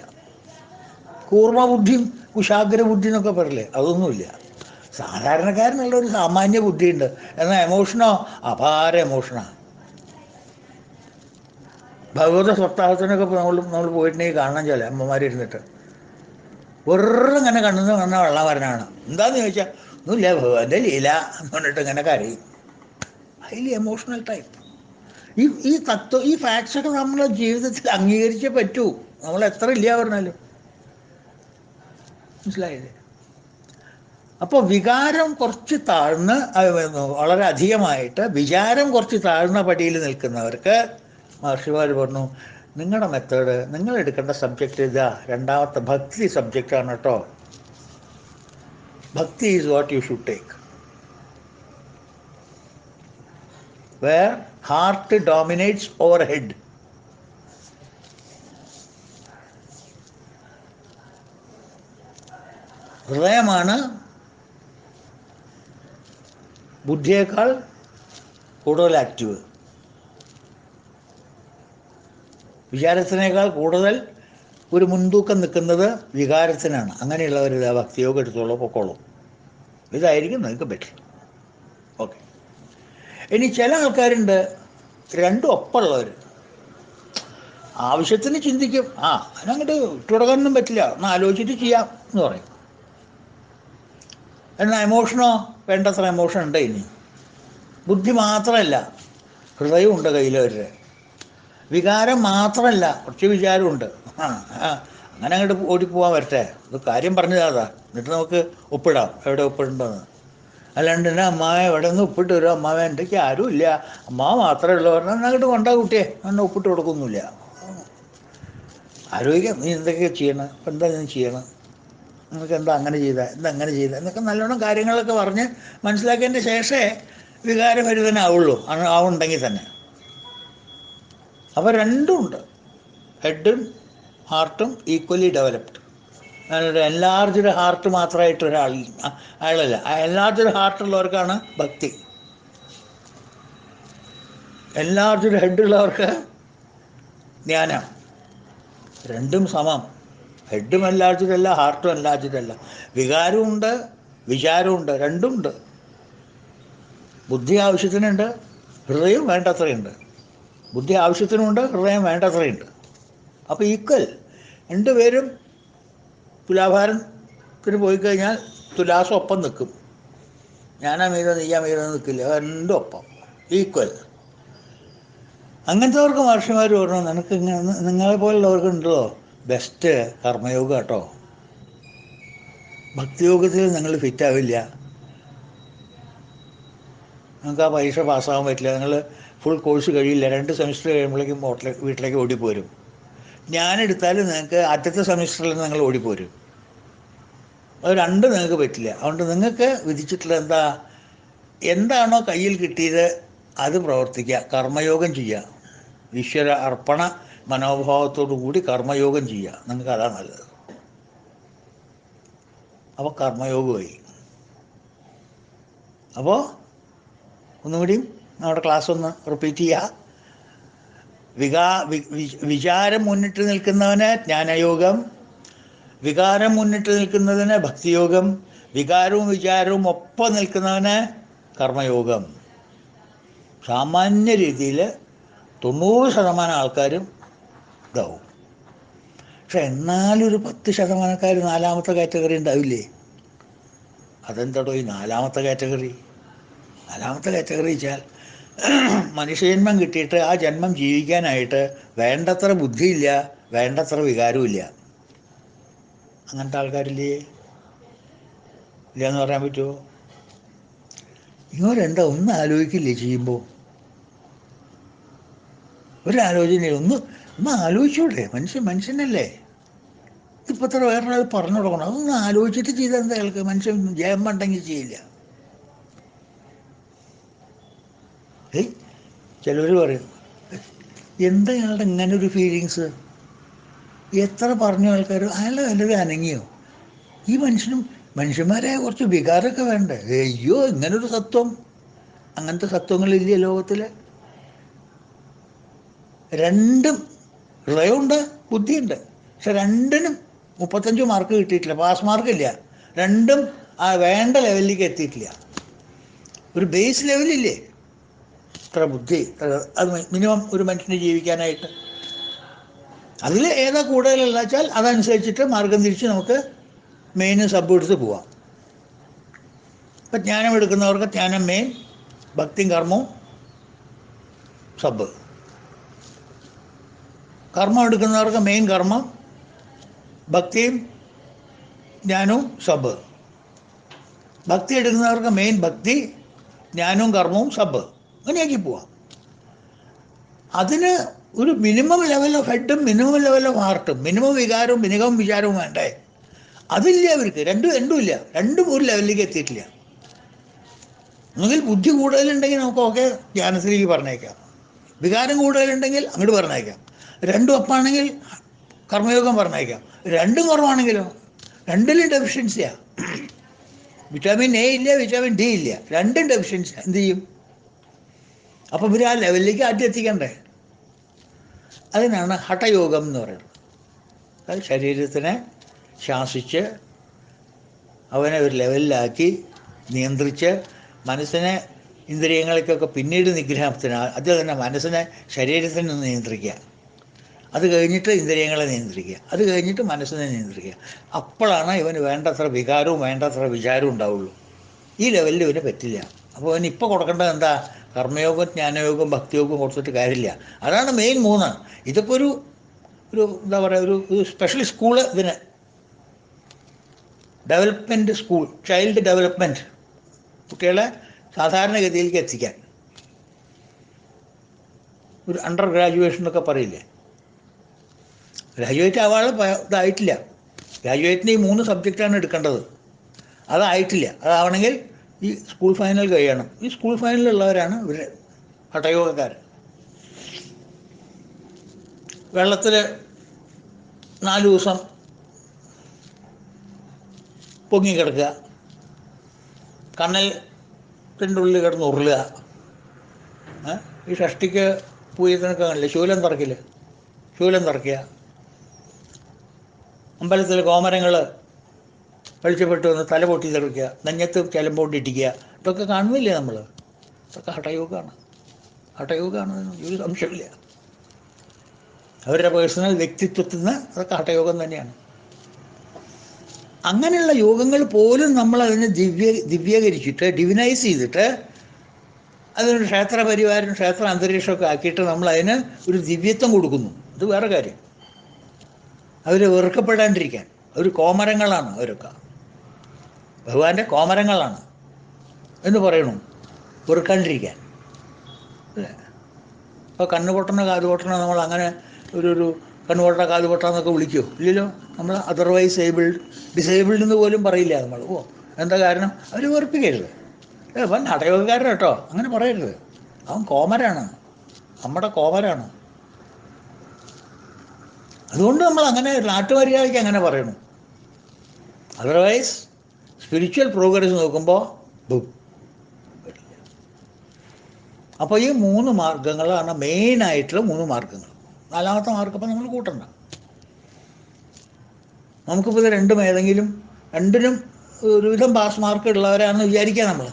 കൂർമ്മബുദ്ധിയും കുശാഗ്ര ബുദ്ധി എന്നൊക്കെ പറയില്ലേ, അതൊന്നുമില്ല. സാധാരണക്കാരനുള്ള ഒരു സാമാന്യ ബുദ്ധിയുണ്ട്. എന്നാൽ എമോഷനോ അപാര എമോഷനാണ്. ഭഗവത സപ്താഹത്തിനൊക്കെ നമ്മൾ പോയിട്ടുണ്ടെങ്കിൽ കാണാൻ ചില അമ്മമാരിരുന്നിട്ട് വെറുതെ ഇങ്ങനെ കണ്ണെന്ന് വന്ന വെള്ളം വരണമാണ്. എന്താന്ന് ചോദിച്ചാൽ ഒന്നുമില്ല ഭഗവാന്റെ ലീല എന്ന് പറഞ്ഞിട്ട് ഇങ്ങനെ കരയും. Highly emotional type. ഈ ഫാക്ട്സൊക്കെ നമ്മളെ ജീവിതത്തിൽ അംഗീകരിച്ചേ പറ്റൂ, നമ്മൾ എത്ര ഇല്ല പറഞ്ഞാലും. മനസ്സിലായില്ലേ? അപ്പോൾ വികാരം കുറച്ച് താഴ്ന്ന്, വളരെ അധികമായിട്ട് വിചാരം കുറച്ച് താഴ്ന്ന പടിയിൽ നിൽക്കുന്നവർക്ക് മഹർഷിമാർ പറഞ്ഞു, നിങ്ങളുടെ മെത്തേഡ്, നിങ്ങൾ എടുക്കേണ്ട സബ്ജക്റ്റ് ഇതാ, രണ്ടാമത്തെ ഭക്തി സബ്ജക്റ്റാണ് കേട്ടോ. Bhakti is what you should take, where heart dominates over head. ഹൃദയമാണ് ബുദ്ധിയേക്കാൾ കൂടുതൽ ആക്റ്റീവ്, വിചാരത്തിനേക്കാൾ കൂടുതൽ ഒരു മുൻതൂക്കം നിൽക്കുന്നത് വികാരത്തിനാണ്. അങ്ങനെയുള്ളവർ ഭക്തിയോഗം എടുത്തോളൂ, പൊക്കോളൂ. ഇതായിരിക്കും നിങ്ങൾക്ക് ബെറ്റർ. ഓക്കെ. ഇനി ചില ആൾക്കാരുണ്ട് രണ്ടും ഒപ്പമുള്ളവർ. ആവശ്യത്തിന് ചിന്തിക്കും, അതിനങ്ങോട്ട് ഇട്ടുകൊടുക്കാനൊന്നും പറ്റില്ല, ഒന്ന് ആലോചിച്ചിട്ട് ചെയ്യാം എന്ന് പറയും. എന്നാൽ എമോഷനോ വേണ്ടത്ര എമോഷൻ ഉണ്ട്. ഇനി ബുദ്ധി മാത്രമല്ല, ഹൃദയവും ഉണ്ട് കയ്യിൽ. അവരുടെ വികാരം മാത്രമല്ല, കുറച്ച് വിചാരമുണ്ട്. അങ്ങനെ അങ്ങോട്ട് ഓടിപ്പോവാൻ വരട്ടെ, ഇത് കാര്യം പറഞ്ഞതാ, എന്നിട്ട് നമുക്ക് ഒപ്പിടാം എവിടെ ഒപ്പിടേണ്ടതെന്ന്. അല്ലാണ്ട് തന്നെ അമ്മാവൻ എവിടെ നിന്ന് ഒപ്പിട്ട് വരും, അമ്മാവൻ എന്തൊക്കെ ആരും ഇല്ല, അമ്മാവ മാത്രമേ ഉള്ളൂ പറഞ്ഞാൽ അങ്ങോട്ട് കൊണ്ടാ കുട്ടിയെ, എന്നെ ഒപ്പിട്ട് കൊടുക്കൊന്നുമില്ല. ആലോചിക്കാം, നീ എന്തൊക്കെയാണ് ചെയ്യണം, ഇപ്പം എന്താ ഞാൻ ചെയ്യണം, നിങ്ങൾക്ക് എന്താ അങ്ങനെ ചെയ്താൽ, എന്താ അങ്ങനെ ചെയ്താൽ എന്നൊക്കെ നല്ലോണം കാര്യങ്ങളൊക്കെ പറഞ്ഞ് മനസ്സിലാക്കിയതിൻ്റെ ശേഷമേ വികാരഭരിതനാവുള്ളൂ, ആവുണ്ടെങ്കിൽ തന്നെ. അപ്പോൾ രണ്ടും ഉണ്ട്, ഹെഡും ഹാർട്ടും ഈക്വലി ഡെവലപ്ഡ്. ഞാനൊരു എൻലാർജ്ഡ് ഹാർട്ട് മാത്രമായിട്ട് അയാളല്ല, ആ എൻലാർജ്ഡ് ഹാർട്ടുള്ളവർക്കാണ് ഭക്തി. എൻലാർജ്ഡ് ഹെഡുള്ളവർക്ക് ജ്ഞാനം. രണ്ടും സമം. ഹെഡും എൻലാർജ്ഡ് അല്ല, ഹാർട്ടും എൻലാർജ്ഡ് അല്ല. വികാരമുണ്ട്, വിചാരമുണ്ട്, രണ്ടുമുണ്ട്. ബുദ്ധി ആവശ്യത്തിനുണ്ട്, ഹൃദയം വേണ്ടത്രയുണ്ട്. ബുദ്ധി ആവശ്യത്തിനുമുണ്ട്, ഹൃദയം വേണ്ടത്രയുണ്ട്. അപ്പോൾ ഈക്വൽ. രണ്ടുപേരും തുലാഭാരത്തിന് പോയി കഴിഞ്ഞാൽ തുലാസം ഒപ്പം നിൽക്കും. ഞാനാ മീത നീയാ മീത നിൽക്കില്ല, രണ്ടും ഒപ്പം, ഈക്വൽ. അങ്ങനത്തെവർക്ക് മഹർഷിമാർ പറഞ്ഞു, നിനക്ക് ഇങ്ങനെ നിങ്ങളെ പോലുള്ളവർക്കുണ്ടല്ലോ ബെസ്റ്റ് കർമ്മയോഗം കേട്ടോ. ഭക്തിയോഗത്തിൽ നിങ്ങൾ ഫിറ്റാവില്ല, നിങ്ങൾക്ക് ആ പരീക്ഷ പാസ്സാകാൻ പറ്റില്ല, നിങ്ങൾ ഫുൾ കോഴ്സ് കഴിയില്ല, 2 സെമിസ്റ്റർ കഴിയുമ്പോഴേക്കും വീട്ടിലേക്ക് ഓടിപ്പോരും. ഞാനെടുത്താലും നിങ്ങൾക്ക് ആദ്യത്തെ സെമിസ്റ്ററിൽ നിങ്ങൾ ഓടിപ്പോരും. അത് രണ്ടും നിങ്ങൾക്ക് പറ്റില്ല. അതുകൊണ്ട് നിങ്ങൾക്ക് വിധിച്ചിട്ടുള്ള എന്താണോ കയ്യിൽ കിട്ടിയത് അത് പ്രവർത്തിക്കുക, കർമ്മയോഗം ചെയ്യുക, ഈശ്വര അർപ്പണ മനോഭാവത്തോടു കൂടി കർമ്മയോഗം ചെയ്യുക. നിങ്ങൾക്ക് അതാണ് നല്ലത്. അപ്പോൾ കർമ്മയോഗമായി. അപ്പോൾ ഒന്നുകൂടിയും നമ്മുടെ ക്ലാസ് ഒന്ന് റിപ്പീറ്റ് ചെയ്യുക. വിചാരം മുന്നിട്ട് നിൽക്കുന്നവന് ജ്ഞാനയോഗം, വികാരം മുന്നിട്ട് നിൽക്കുന്നതിന് ഭക്തിയോഗം, വികാരവും വിചാരവും ഒപ്പം നിൽക്കുന്നവന് കർമ്മയോഗം. സാമാന്യ രീതിയിൽ 90% ആൾക്കാരും ഇതാവും. പക്ഷെ എന്നാലൊരു 10% നാലാമത്തെ കാറ്റഗറി ഉണ്ടാവില്ലേ? അതെന്താടോ ഈ നാലാമത്തെ കാറ്റഗറി? നാലാമത്തെ കാറ്റഗറി വെച്ചാൽ മനുഷ്യജന്മം കിട്ടിയിട്ട് ആ ജന്മം ജീവിക്കാനായിട്ട് വേണ്ടത്ര ബുദ്ധിയില്ല, വേണ്ടത്ര വികാരവും ഇല്ല. അങ്ങനത്തെ ആൾക്കാരില്ലേ? ഇല്ലയെന്ന് പറയാൻ പറ്റുമോ? ഇവരെന്താ ഒന്നും ആലോചിക്കില്ലേ ചെയ്യുമ്പോൾ? ഒരാലോചനയില്ല. ഒന്ന് ആലോചിച്ചൂടെ? മനുഷ്യനല്ലേ. ഇപ്പം ഇത്ര വേറൊരാൾ പറഞ്ഞു കൊടുക്കണം. അതൊന്ന് ആലോചിച്ചിട്ട് ചെയ്താൽ എന്താ അയാൾക്ക്? മനുഷ്യൻ ജയമ്മ ഉണ്ടെങ്കിൽ ചെയ്യില്ല. ചിലർ പറയും, എന്താ അയാളുടെ ഇങ്ങനൊരു ഫീലിങ്സ്? എത്ര പറഞ്ഞു ആൾക്കാർ, അയാളുടെ വല്ലതും അനങ്ങിയോ? ഈ മനുഷ്യന്മാരെ കുറച്ച് വികാരമൊക്കെ വേണ്ടേ? അയ്യോ, ഇങ്ങനൊരു സത്വം, അങ്ങനത്തെ സത്വങ്ങളില്ലേ ലോകത്തിൽ? രണ്ടും ഹൃദയമുണ്ട്, ബുദ്ധിയുണ്ട്. പക്ഷെ രണ്ടിനും 35 മാർക്ക് കിട്ടിയിട്ടില്ല, പാസ് മാർക്കില്ല. രണ്ടും ആ വേണ്ട ലെവലിലേക്ക് എത്തിയിട്ടില്ല. ഒരു ബേസ് ലെവലില്ലേ? ഇത്ര ബുദ്ധി, അത് മിനിമം ഒരു മനുഷ്യന് ജീവിക്കാനായിട്ട്. അതിൽ ഏതാ കൂടുതലുള്ള വെച്ചാൽ അതനുസരിച്ചിട്ട് മാർഗം തിരിച്ച് നമുക്ക് മെയിനും സബ് എടുത്ത് പോവാം. ഇപ്പം ജ്ഞാനം എടുക്കുന്നവർക്ക് ജ്ഞാനം മെയിൻ, ഭക്തിയും കർമ്മവും സബ്. കർമ്മം എടുക്കുന്നവർക്ക് മെയിൻ കർമ്മം, ഭക്തിയും ജ്ഞാനവും സബ്. ഭക്തി എടുക്കുന്നവർക്ക് മെയിൻ ഭക്തി, ജ്ഞാനവും കർമ്മവും സബ്. അങ്ങനെയാക്കി പോവാം. അതിന് ഒരു മിനിമം ലെവൽ ഓഫ് ഹെഡും മിനിമം ലെവൽ ഓഫ് ഹാർട്ടും, മിനിമം വികാരവും മിനിമം വിചാരവും വേണ്ടേ? അതില്ല അവർക്ക്. രണ്ടും ഇല്ല. രണ്ടും ഒരു ലെവലിലേക്ക് എത്തിയിട്ടില്ല. ഒന്നുകിൽ ബുദ്ധി കൂടുതലുണ്ടെങ്കിൽ നമുക്ക് ധ്യാനത്തിലേക്ക് പറഞ്ഞേക്കാം. വികാരം കൂടുതലുണ്ടെങ്കിൽ അങ്ങോട്ട് പറഞ്ഞേക്കാം. രണ്ടും ഒപ്പാണെങ്കിൽ കർമ്മയോഗം പറഞ്ഞേക്കാം. രണ്ടും കുറവാണെങ്കിലോ? രണ്ടിലും ഡെഫിഷ്യൻസിയാണ്. വിറ്റാമിൻ എ ഇല്ല, വിറ്റാമിൻ ഡി ഇല്ല, രണ്ടും ഡെഫിഷ്യൻസിയാണ്. എന്ത് ചെയ്യും? അപ്പം ഇവർ ആ ലെവലിലേക്ക് ആദ്യം എത്തിക്കണ്ടേ? അതിനാണ് ഹഠയോഗം എന്ന് പറയുന്നത്. അത് ശരീരത്തിനെ ശാസിച്ച് അവനെ ഒരു ലെവലിലാക്കി നിയന്ത്രിച്ച് മനസ്സിനെ ഇന്ദ്രിയങ്ങൾക്കൊക്കെ പിന്നീട് നിഗ്രഹത്തിന്, അത് തന്നെ മനസ്സിനെ ശരീരത്തിൽ നിന്ന് നിയന്ത്രിക്കുക, അത് കഴിഞ്ഞിട്ട് ഇന്ദ്രിയങ്ങളെ നിയന്ത്രിക്കുക, അത് കഴിഞ്ഞിട്ട് മനസ്സിനെ നിയന്ത്രിക്കുക. അപ്പോഴാണ് ഇവന് വേണ്ടത്ര വികാരവും വേണ്ടത്ര വിചാരവും ഉണ്ടാവുള്ളൂ. ഈ ലെവലിൽ ഇവന് പറ്റില്ല. അപ്പോൾ ഇവന് ഇപ്പോൾ കൊടുക്കേണ്ടത് എന്താ? കർമ്മയോഗം, ജ്ഞാനയോഗം, ഭക്തിയോഗം കൊടുത്തിട്ട് കാര്യമില്ല. അതാണ് മെയിൻ 3. ഇതിപ്പോൾ ഒരു എന്താ പറയുക, ഒരു സ്പെഷ്യൽ സ്കൂള്, ഇതിന് ഡെവലപ്മെൻറ്റ് സ്കൂൾ, ചൈൽഡ് ഡെവലപ്മെൻറ്റ്, കുട്ടികളെ സാധാരണഗതിയിലേക്ക് എത്തിക്കാൻ. ഒരു അണ്ടർ ഗ്രാജുവേഷൻ എന്നൊക്കെ പറയില്ലേ? ഗ്രാജുവേറ്റ് ആവാനുള്ള ഇതായിട്ടില്ല. ഗ്രാജുവേറ്റിന് ഈ 3 സബ്ജക്റ്റാണ് എടുക്കേണ്ടത്. അതായിട്ടില്ല. അതാവണമെങ്കിൽ ഈ സ്കൂൾ ഫൈനൽ കഴിയണം. ഈ സ്കൂൾ ഫൈനലുള്ളവരാണ് ഇവർ ഹഠയോഗക്കാർ. വെള്ളത്തിൽ 4 ദിവസം പൊങ്ങിക്കിടക്കുക, കണ്ണലിൻ്റെ ഉള്ളിൽ കിടന്ന് ഉരുളുക. ഈ ഷഷ്ടിക്ക് പൂയത്തിനൊക്കെ കാണില്ലേ ശൂലം തറക്കില്ല, ശൂലം തറയ്ക്കുക. അമ്പലത്തിൽ കോമരങ്ങൾ വെളിച്ചപ്പെട്ട് വന്ന് തല പൊട്ടി തെറിക്കുക, നെഞ്ഞത്ത് ചിലമ്പോണ്ടിട്ടിക്കുക. ഇതൊക്കെ കാണുന്നില്ലേ നമ്മൾ? ഇതൊക്കെ ഹഠയോഗമാണ്. ഒരു സംശയമില്ല. അവരുടെ പേഴ്സണൽ വ്യക്തിത്വത്തിൽ നിന്ന് അതൊക്കെ ഹഠയോഗം തന്നെയാണ്. അങ്ങനെയുള്ള യോഗങ്ങൾ പോലും നമ്മളതിനെ ദിവ്യീകരിച്ചിട്ട് ഡിവിനൈസ് ചെയ്തിട്ട് അതിനൊരു ക്ഷേത്ര പരിവാരം, ക്ഷേത്ര അന്തരീക്ഷമൊക്കെ ആക്കിയിട്ട് നമ്മളതിന് ഒരു ദിവ്യത്വം കൊടുക്കുന്നു. അത് വേറെ കാര്യം. അവർ വെറുക്കപ്പെടാണ്ടിരിക്കാൻ. അവർ കോമരങ്ങളാണ്. അവരൊക്കെ ഭഗവാന്റെ കോമരങ്ങളാണ് എന്ന് പറയണു, വെറുക്കാണ്ടിരിക്കാൻ. അല്ലേ? ഇപ്പോൾ കണ്ണ് പൊട്ടണ കാത് പൊട്ടണ നമ്മൾ അങ്ങനെ ഒരു കണ്ണുപൊട്ട കാത് പൊട്ട എന്നൊക്കെ വിളിക്കുമോ? ഇല്ലല്ലോ. നമ്മൾ അതർവൈസ് ഡിസേബിൾഡ് എന്ന് പോലും പറയില്ല നമ്മൾ. എന്താ കാരണം? അവർ വെറുപ്പിക്കരുത്. അവൻ ഹഠയോഗക്കാരൻ കേട്ടോ, അങ്ങനെ പറയരുത്. അവൻ കോമരാണ്, നമ്മുടെ കോമരാണ്. അതുകൊണ്ട് നമ്മൾ അങ്ങനെ നാട്ടുമര്യാദയ്ക്ക് അങ്ങനെ പറയണു. അതർവൈസ് സ്പിരിച്വൽ പ്രോഗ്രസ് നോക്കുമ്പോൾ പറ്റില്ല. അപ്പോൾ ഈ 3 മാർഗങ്ങളാണ് മെയിനായിട്ടുള്ള 3 മാർഗങ്ങൾ. 4ാമത്തെ മാർഗം ഇപ്പം നമ്മൾ കൂട്ടണ്ട. നമുക്കിപ്പോൾ ഇത് രണ്ടിനും ഒരുവിധം പാസ് മാർക്ക് ഉള്ളവരാണെന്ന് വിചാരിക്കുക നമ്മൾ.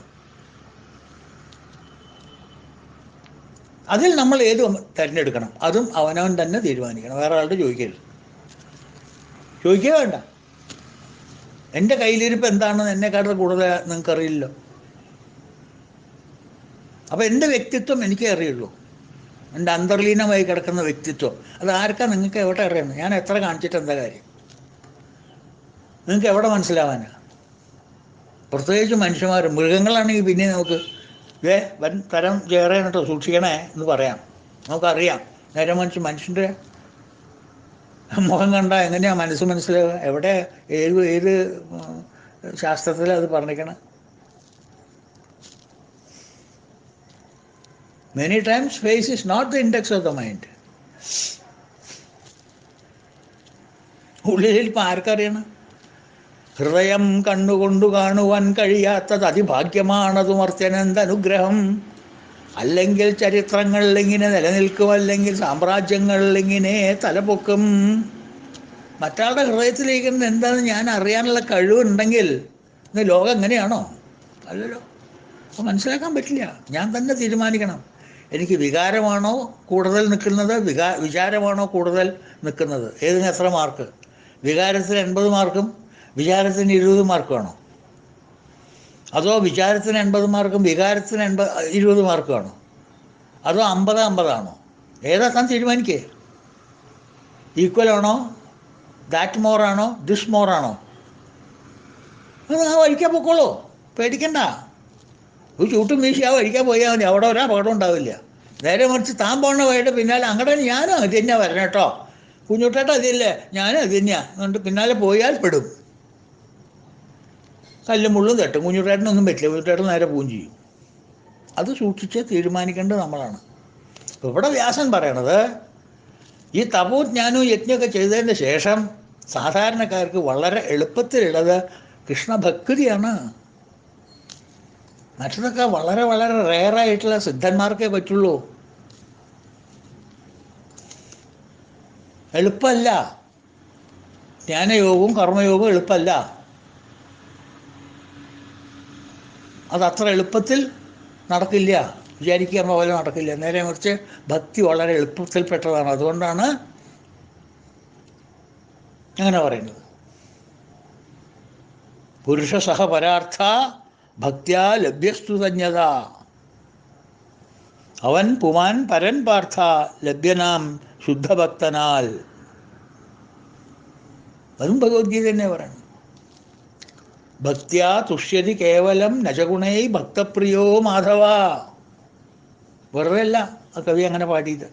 അതിൽ നമ്മൾ ഏത് തിരഞ്ഞെടുക്കണം അതും അവനവൻ തന്നെ തീരുമാനിക്കണം. വേറെ ആളുടെ ചോദിക്കരുത്. ചോദിക്കുക വേണ്ട. എൻ്റെ കയ്യിലിരിപ്പ് എന്താണെന്ന് എന്നെക്കാട്ടിൽ കൂടുതൽ നിങ്ങൾക്കറിയില്ലല്ലോ. അപ്പോൾ എൻ്റെ വ്യക്തിത്വം എനിക്കേ അറിയുള്ളൂ. എൻ്റെ അന്തർലീനമായി കിടക്കുന്ന വ്യക്തിത്വം. അത് ആർക്കാ നിങ്ങൾക്ക് എവിടെ അറിയണം? ഞാൻ എത്ര കാണിച്ചിട്ട് എന്താ കാര്യം? നിങ്ങൾക്ക് എവിടെ മനസ്സിലാവാനാണ്? പ്രത്യേകിച്ച് മനുഷ്യന്മാർ. മൃഗങ്ങളാണെങ്കിൽ പിന്നെ നമുക്ക് വൻ തരം ചേറെ കേട്ടോ, സൂക്ഷിക്കണേ എന്ന് പറയാം, നമുക്കറിയാം. നേരെ മനുഷ്യൻ്റെ മുഖം കണ്ടാൽ എങ്ങനെയാണ് മനസ്സ് മനസ്സിലാവുക? എവിടെ ഏത് ശാസ്ത്രത്തിലാണ് അത് പറഞ്ഞിരിക്കണം? Many times face is not the index of the mind. ഉള്ളിൽ ഇപ്പം ആർക്കറിയണം? ഹൃദയം കണ്ണുകൊണ്ടു കാണുവാൻ കഴിയാത്തത് അതിഭാഗ്യമാണതു മർത്യനന്തനുഗ്രഹം. അല്ലെങ്കിൽ ചരിത്രങ്ങളിൽ ഇങ്ങനെ നിലനിൽക്കും, അല്ലെങ്കിൽ സാമ്രാജ്യങ്ങളിൽ ഇങ്ങനെ തലപൊക്കും. മറ്റാളുടെ ഹൃദയത്തിലിരിക്കുന്നത് എന്താണെന്ന് ഞാൻ അറിയാനുള്ള കഴിവുണ്ടെങ്കിൽ ഇന്ന് ലോകം എങ്ങനെയാണോ? അല്ലല്ലോ. അപ്പോൾ മനസ്സിലാക്കാൻ പറ്റില്ല. ഞാൻ തന്നെ തീരുമാനിക്കണം. എനിക്ക് വികാരമാണോ കൂടുതൽ നിൽക്കുന്നത്, വിചാരമാണോ കൂടുതൽ നിൽക്കുന്നത്? ഏതിന് എത്ര മാർക്ക്? വികാരത്തിന് 80 മാർക്കും വിചാരത്തിന് 20 മാർക്കുമാണോ? അതോ വിചാരത്തിന് 80 മാർക്കും വികാരത്തിന് 20 മാർക്കുമാണോ? അതോ 50-50 ആണോ? ഏതാക്കാൻ തീരുമാനിക്കേ? ഈക്വൽ ആണോ? ദാറ്റ് മോറാണോ? ദിസ് മോറാണോ? ആ വഴിക്കാൻ പൊക്കോളൂ, പേടിക്കണ്ട. ഒരു ചൂട്ടും വീശി ആ വഴിക്കാൻ പോയാൽ മതി. അവിടെ ഒരു അപകടം ഉണ്ടാവില്ല. നേരെ മറിച്ച് താൻ പോണ വഴിയുടെ പിന്നാലെ അങ്ങടെ ഞാനും അത് തന്നെയാണ് വരണം കേട്ടോ, കുഞ്ഞുട്ടേട്ട അതില്ലേ ഞാനും അത് തന്നെയാണ് എന്നിട്ട് പിന്നാലെ പോയാൽ പെടും. കല്ലും മുള്ളും തട്ടും. കുഞ്ഞുട്ടേട്ടനൊന്നും പറ്റില്ല. കുഞ്ഞുട്ടേട്ടൻ നേരെ പോവുകയും ചെയ്യും. അത് സൂക്ഷിച്ച് തീരുമാനിക്കേണ്ടത് നമ്മളാണ്. ഇവിടെ വ്യാസൻ പറയണത് ഈ തപവും ജ്ഞാനവും യജ്ഞമൊക്കെ ചെയ്തതിന് ശേഷം സാധാരണക്കാർക്ക് വളരെ എളുപ്പത്തിലുള്ളത് കൃഷ്ണഭക്തിയാണ്. മറ്റതൊക്കെ വളരെ വളരെ റെയറായിട്ടുള്ള സിദ്ധന്മാർക്കേ പറ്റുള്ളൂ. എളുപ്പമല്ല. ജ്ഞാനയോഗവും കർമ്മയോഗവും എളുപ്പമല്ല. അതത്ര എളുപ്പത്തിൽ നടക്കില്ല. വിചാരിക്കുക പോലെ നടക്കില്ല. നേരെ മറിച്ച് ഭക്തി വളരെ എളുപ്പത്തിൽപ്പെട്ടതാണ്. അതുകൊണ്ടാണ് അങ്ങനെ പറയുന്നത്. പുരുഷ സഹ പരാർത്ഥ ഭക്ത്യാ ലഭ്യസ്തു തന്യത. അവൻ പുമാൻ പരൻ പാർത്ഥ ലഭ്യനാം ശുദ്ധഭക്തനാൽ. അതും ഭഗവത്ഗീത തന്നെ പറയണം. ഭക്ത്യാ തുഷ്യതി കേവലം നജഗുണൈ ഭക്തപ്രിയോ മാധവ. വെറുതെ അല്ല ആ കവി അങ്ങനെ പാടിയത്.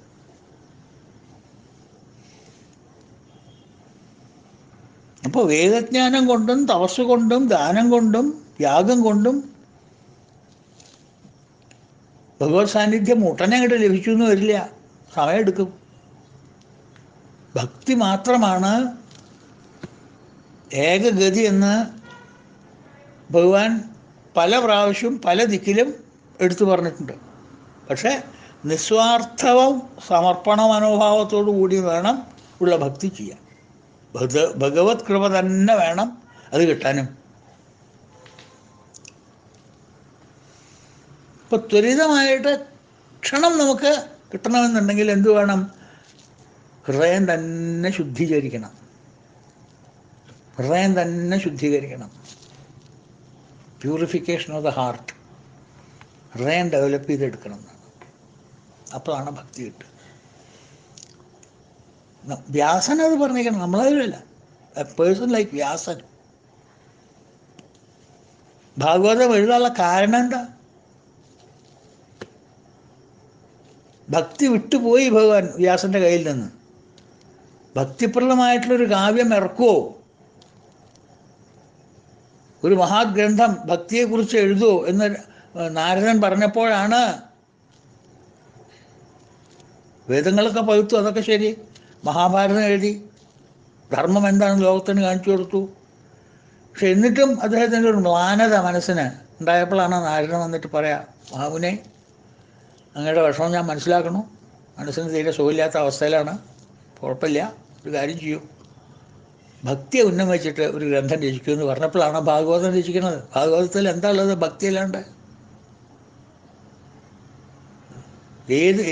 അപ്പോൾ വേദജ്ഞാനം കൊണ്ടും തപസ് കൊണ്ടും ദാനം കൊണ്ടും യാഗം കൊണ്ടും ഭഗവത് സാന്നിധ്യം ഉടനെ അങ്ങോട്ട് ലഭിച്ചു എന്ന് വരില്ല. സമയമെടുക്കും. ഭക്തി മാത്രമാണ് ഏകഗതി എന്ന് ഭഗവാൻ പല പ്രാവശ്യം പല ദിക്കിലും എടുത്തു പറഞ്ഞിട്ടുണ്ട്. പക്ഷേ നിസ്വാർത്ഥവും സമർപ്പണ മനോഭാവത്തോടു കൂടി വേണം ഉള്ള ഭക്തി ചെയ്യാൻ. ഭഗവത് കൃപ തന്നെ വേണം അത് കിട്ടാനും. ഇപ്പോൾ ത്വരിതമായിട്ട് ക്ഷണം നമുക്ക് കിട്ടണമെന്നുണ്ടെങ്കിൽ എന്തു വേണം? ഹൃദയം തന്നെ ശുദ്ധീകരിക്കണം. ഹൃദയം തന്നെ ശുദ്ധീകരിക്കണം. Purification of the heart. ഹൃദയം ഡെവലപ്പ് ചെയ്തെടുക്കണം എന്നാണ്. അപ്പോഴാണ് ഭക്തി കിട്ടുക. വ്യാസൻ അത് പറഞ്ഞേക്കണം, നമ്മളതിലല്ല. A person like Vyasan. Bhagavatam എഴുതാനുള്ള കാരണം എന്താ? ഭക്തി വിട്ടുപോയി ഭഗവാൻ വ്യാസൻ്റെ കയ്യിൽ നിന്ന്. ഭക്തിപ്രദമായിട്ടുള്ളൊരു കാവ്യം ഇറക്കുവോ, ഒരു മഹാഗ്രന്ഥം ഭക്തിയെക്കുറിച്ച് എഴുതുമോ എന്ന് നാരദൻ പറഞ്ഞപ്പോഴാണ് വേദങ്ങളൊക്കെ പകുത്തു, അതൊക്കെ ശരി. മഹാഭാരതം എഴുതി, ധർമ്മം എന്താണെന്ന് ലോകത്തിന് കാണിച്ചു കൊടുത്തു. പക്ഷെ എന്നിട്ടും അദ്ദേഹത്തിൻ്റെ ഒരു മ്ലാനത മനസ്സിന് ഉണ്ടായപ്പോഴാണ് നാരദൻ വന്നിട്ട് പറയാം, മഹാമുനെ അങ്ങയുടെ വിഷമം ഞാൻ മനസ്സിലാക്കണു, മനസ്സിന് തീരെ സുഖമില്ലാത്ത അവസ്ഥയിലാണ്, കുഴപ്പമില്ല, ഒരു കാര്യം ചെയ്യൂ, ഭക്തിയെ ഉന്നമിച്ചിട്ട് ഒരു ഗ്രന്ഥം രചിക്കുമെന്ന് പറഞ്ഞപ്പോഴാണ് ഭാഗവതം രചിക്കുന്നത്. ഭാഗവതത്തിൽ എന്താ ഉള്ളത്? ഭക്തിയില്ലാണ്ട്.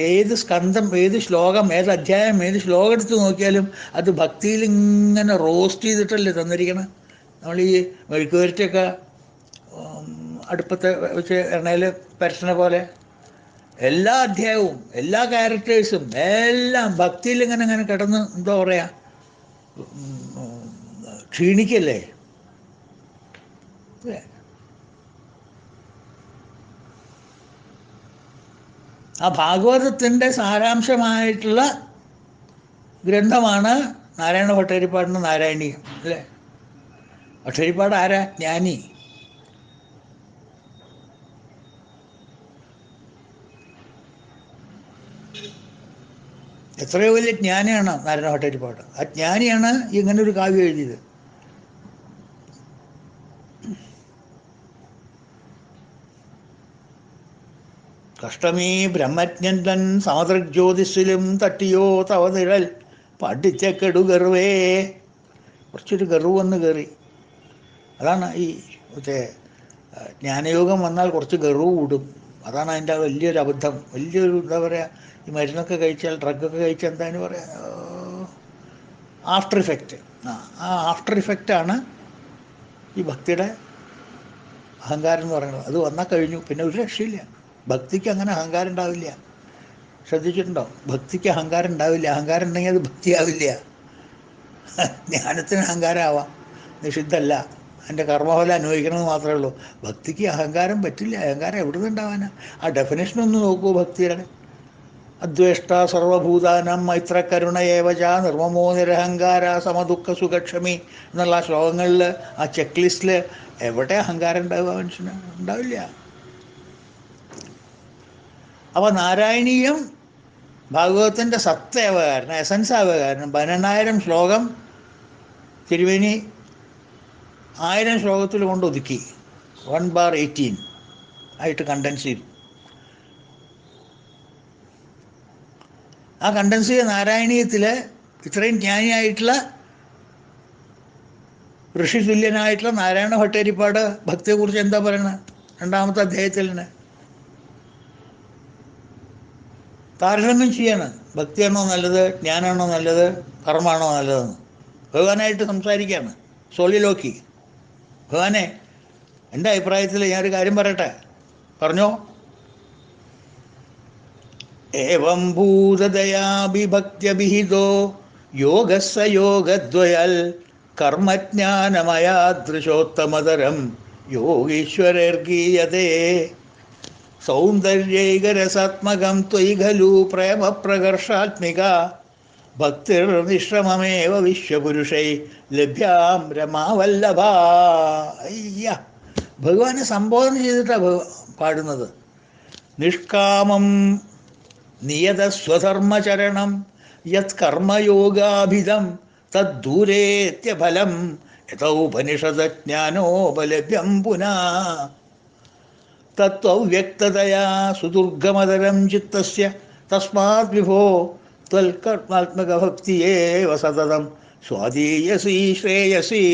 ഏത് സ്കന്ധം, ഏത് ശ്ലോകം, ഏത് അധ്യായം, ഏത് ശ്ലോകം എടുത്ത് നോക്കിയാലും അത് ഭക്തിയിൽ ഇങ്ങനെ റോസ്റ്റ് ചെയ്തിട്ടല്ലേ തന്നിരിക്കണം. നമ്മൾ ഈ മെഴുക്കുവരട്ടിയൊക്കെ അടുപ്പത്ത് വെച്ച് എണ്ണയിൽ പരട്ടണ പോലെ എല്ലാ അധ്യായവും എല്ലാ ക്യാരക്ടേഴ്സും എല്ലാം ഭക്തിയിൽ ഇങ്ങനെ ഇങ്ങനെ കിടന്ന് എന്താ പറയുക ക്ഷീണിക്കല്ലേ. ആ ഭാഗവതത്തിൻ്റെ സാരാംശമായിട്ടുള്ള ഗ്രന്ഥമാണ് നാരായണ ഭട്ടതിരിപ്പാടിൻ്റെ നാരായണീയം അല്ലേ. ഭട്ടതിരിപ്പാട് ആരാ? ജ്ഞാനി. എത്രയോ വലിയ ജ്ഞാനിയാണ് നാരായണ ഭട്ടതിരിപ്പാട്. ആ ജ്ഞാനിയാണ് ഇങ്ങനൊരു കാവ്യം എഴുതിയത്. കഷ്ടമീ ബ്രഹ്മജ്ഞൻ തൻ സമദൃഗ്ജ്യോതിസിലും തട്ടിയോ തവ നിഴൽ പഠിച്ച കെടുകറുവേ. കുറച്ചൊരു ഗർവ് വന്ന് കയറി. അതാണ് ഈ മറ്റേ ജ്ഞാനയോഗം വന്നാൽ കുറച്ച് ഗർവ് കൂടും. അതാണ് അതിൻ്റെ വലിയൊരു അബദ്ധം. വലിയൊരു എന്താ പറയുക, ഈ മരുന്നൊക്കെ കഴിച്ചാൽ, ഡ്രഗൊക്കെ കഴിച്ചാൽ എന്താണ് പറയുക, ആഫ്റ്റർ ഇഫക്റ്റ്. ആ ആഫ്റ്റർ ഇഫക്റ്റാണ് ഈ ഭക്തിയുടെ അഹങ്കാരം എന്ന് പറയുന്നത്. അത് വന്നാൽ കഴിഞ്ഞു, പിന്നെ ഒരു രക്ഷയില്ല. ഭക്തിക്ക് അങ്ങനെ അഹങ്കാരം ഉണ്ടാവില്ല. ശ്രദ്ധിച്ചിട്ടുണ്ടോ? ഭക്തിക്ക് അഹങ്കാരം ഉണ്ടാവില്ല. അഹങ്കാരം ഉണ്ടെങ്കിൽ അത് ഭക്തിയാവില്ല. ജ്ഞാനത്തിന് അഹങ്കാരമാവാം, നിഷിദ്ധമല്ല. അതിൻ്റെ കർമ്മഫലം അനുഭവിക്കണമെന്ന് മാത്രമേ ഉള്ളൂ. ഭക്തിക്ക് അഹങ്കാരം പറ്റില്ല. അഹങ്കാരം എവിടെ നിന്നുണ്ടാവാനാ? ആ ഡെഫിനേഷനൊന്ന് നോക്കൂ ഭക്തിയുടെ. അദ്വേഷ്ട സർവഭൂതാനം മൈത്രകരുണ ഏവച നിർമ്മമോ നിരഹങ്കാര സമദുഃഖ സുഖക്ഷമി എന്നുള്ള ശ്ലോകങ്ങളിൽ ആ ചെക്ക് ലിസ്റ്റിൽ എവിടെ അഹങ്കാരം ഉണ്ടാവുക? മനുഷ്യന് ഉണ്ടാവില്ല. അപ്പോൾ നാരായണീയം ഭാഗവതത്തിൻ്റെ സത്താവുക എസൻസ് ആവുക കാരണം 12,000 ശ്ലോകം തിരുവേനി 1000 ശ്ലോകത്തിൽ കൊണ്ട് ഒതുക്കി 1/18 ആയിട്ട് കണ്ടൻസ് ചെയ്തു. ആ കണ്ടൻസ് ചെയ്ത നാരായണീയത്തിൽ ഇത്രയും ജ്ഞാനിയായിട്ടുള്ള ഋഷി തുല്യനായിട്ടുള്ള നാരായണ ഭട്ടതിരിപ്പാട് ഭക്തിയെക്കുറിച്ച് എന്താ പറയുന്നത്? 2ാമത്തെ അധ്യായത്തിൽ തന്നെ താരതമ്യം ചെയ്യാണ്. ഭക്തിയാണോ നല്ലത്, ജ്ഞാനാണോ നല്ലത്, കർമ്മമാണോ നല്ലതെന്ന് ഭഗവാനായിട്ട് സംസാരിക്കുകയാണ്. സോളിലോക്കി. ഭഗവാനെ, എൻ്റെ അഭിപ്രായത്തിൽ ഞാനൊരു കാര്യം പറയട്ടെ. പറഞ്ഞോ. ഏവം ഭൂതദയാഭിഭക്ത്യഭിഹിതോ യോഗസ്സ യോഗദ്വയൽ കർമ്മജ്ഞാനമയാദൃശോത്തമതരം യോഗീശ്വരർഗീയതേ സൗന്ദര്യൈകരസാത്മകം ത്വയി ഖലു പ്രേമപ്രകർഷാത്മിക ഭക്തിർനിശ്രമമേവ വിശ്വപുരുഷൈ ലഭ്യാം രമാവല്ലഭ. അയ്യ, ഭഗവാനെ സംബോധന ചെയ്തിട്ടാണ് പാടുന്നത്. നിഷ്കാമം നിയതസ്വധർമ്മചരണം യത് കർമ്മയോഗാഭിധം തദ്ദൂരേത്യഫലം യഥോപനിഷദജ്ഞാനോപലഭ്യം പുനാ തത്വവ്യക്തതയാ സുദുർഗമതരം ചിത്തസ്യ തസ്മാത് വിഭോ ത്വൽകർമാത്മകഭക്തിയേവ സതതം സ്വാധീയസി ശ്രേയസി.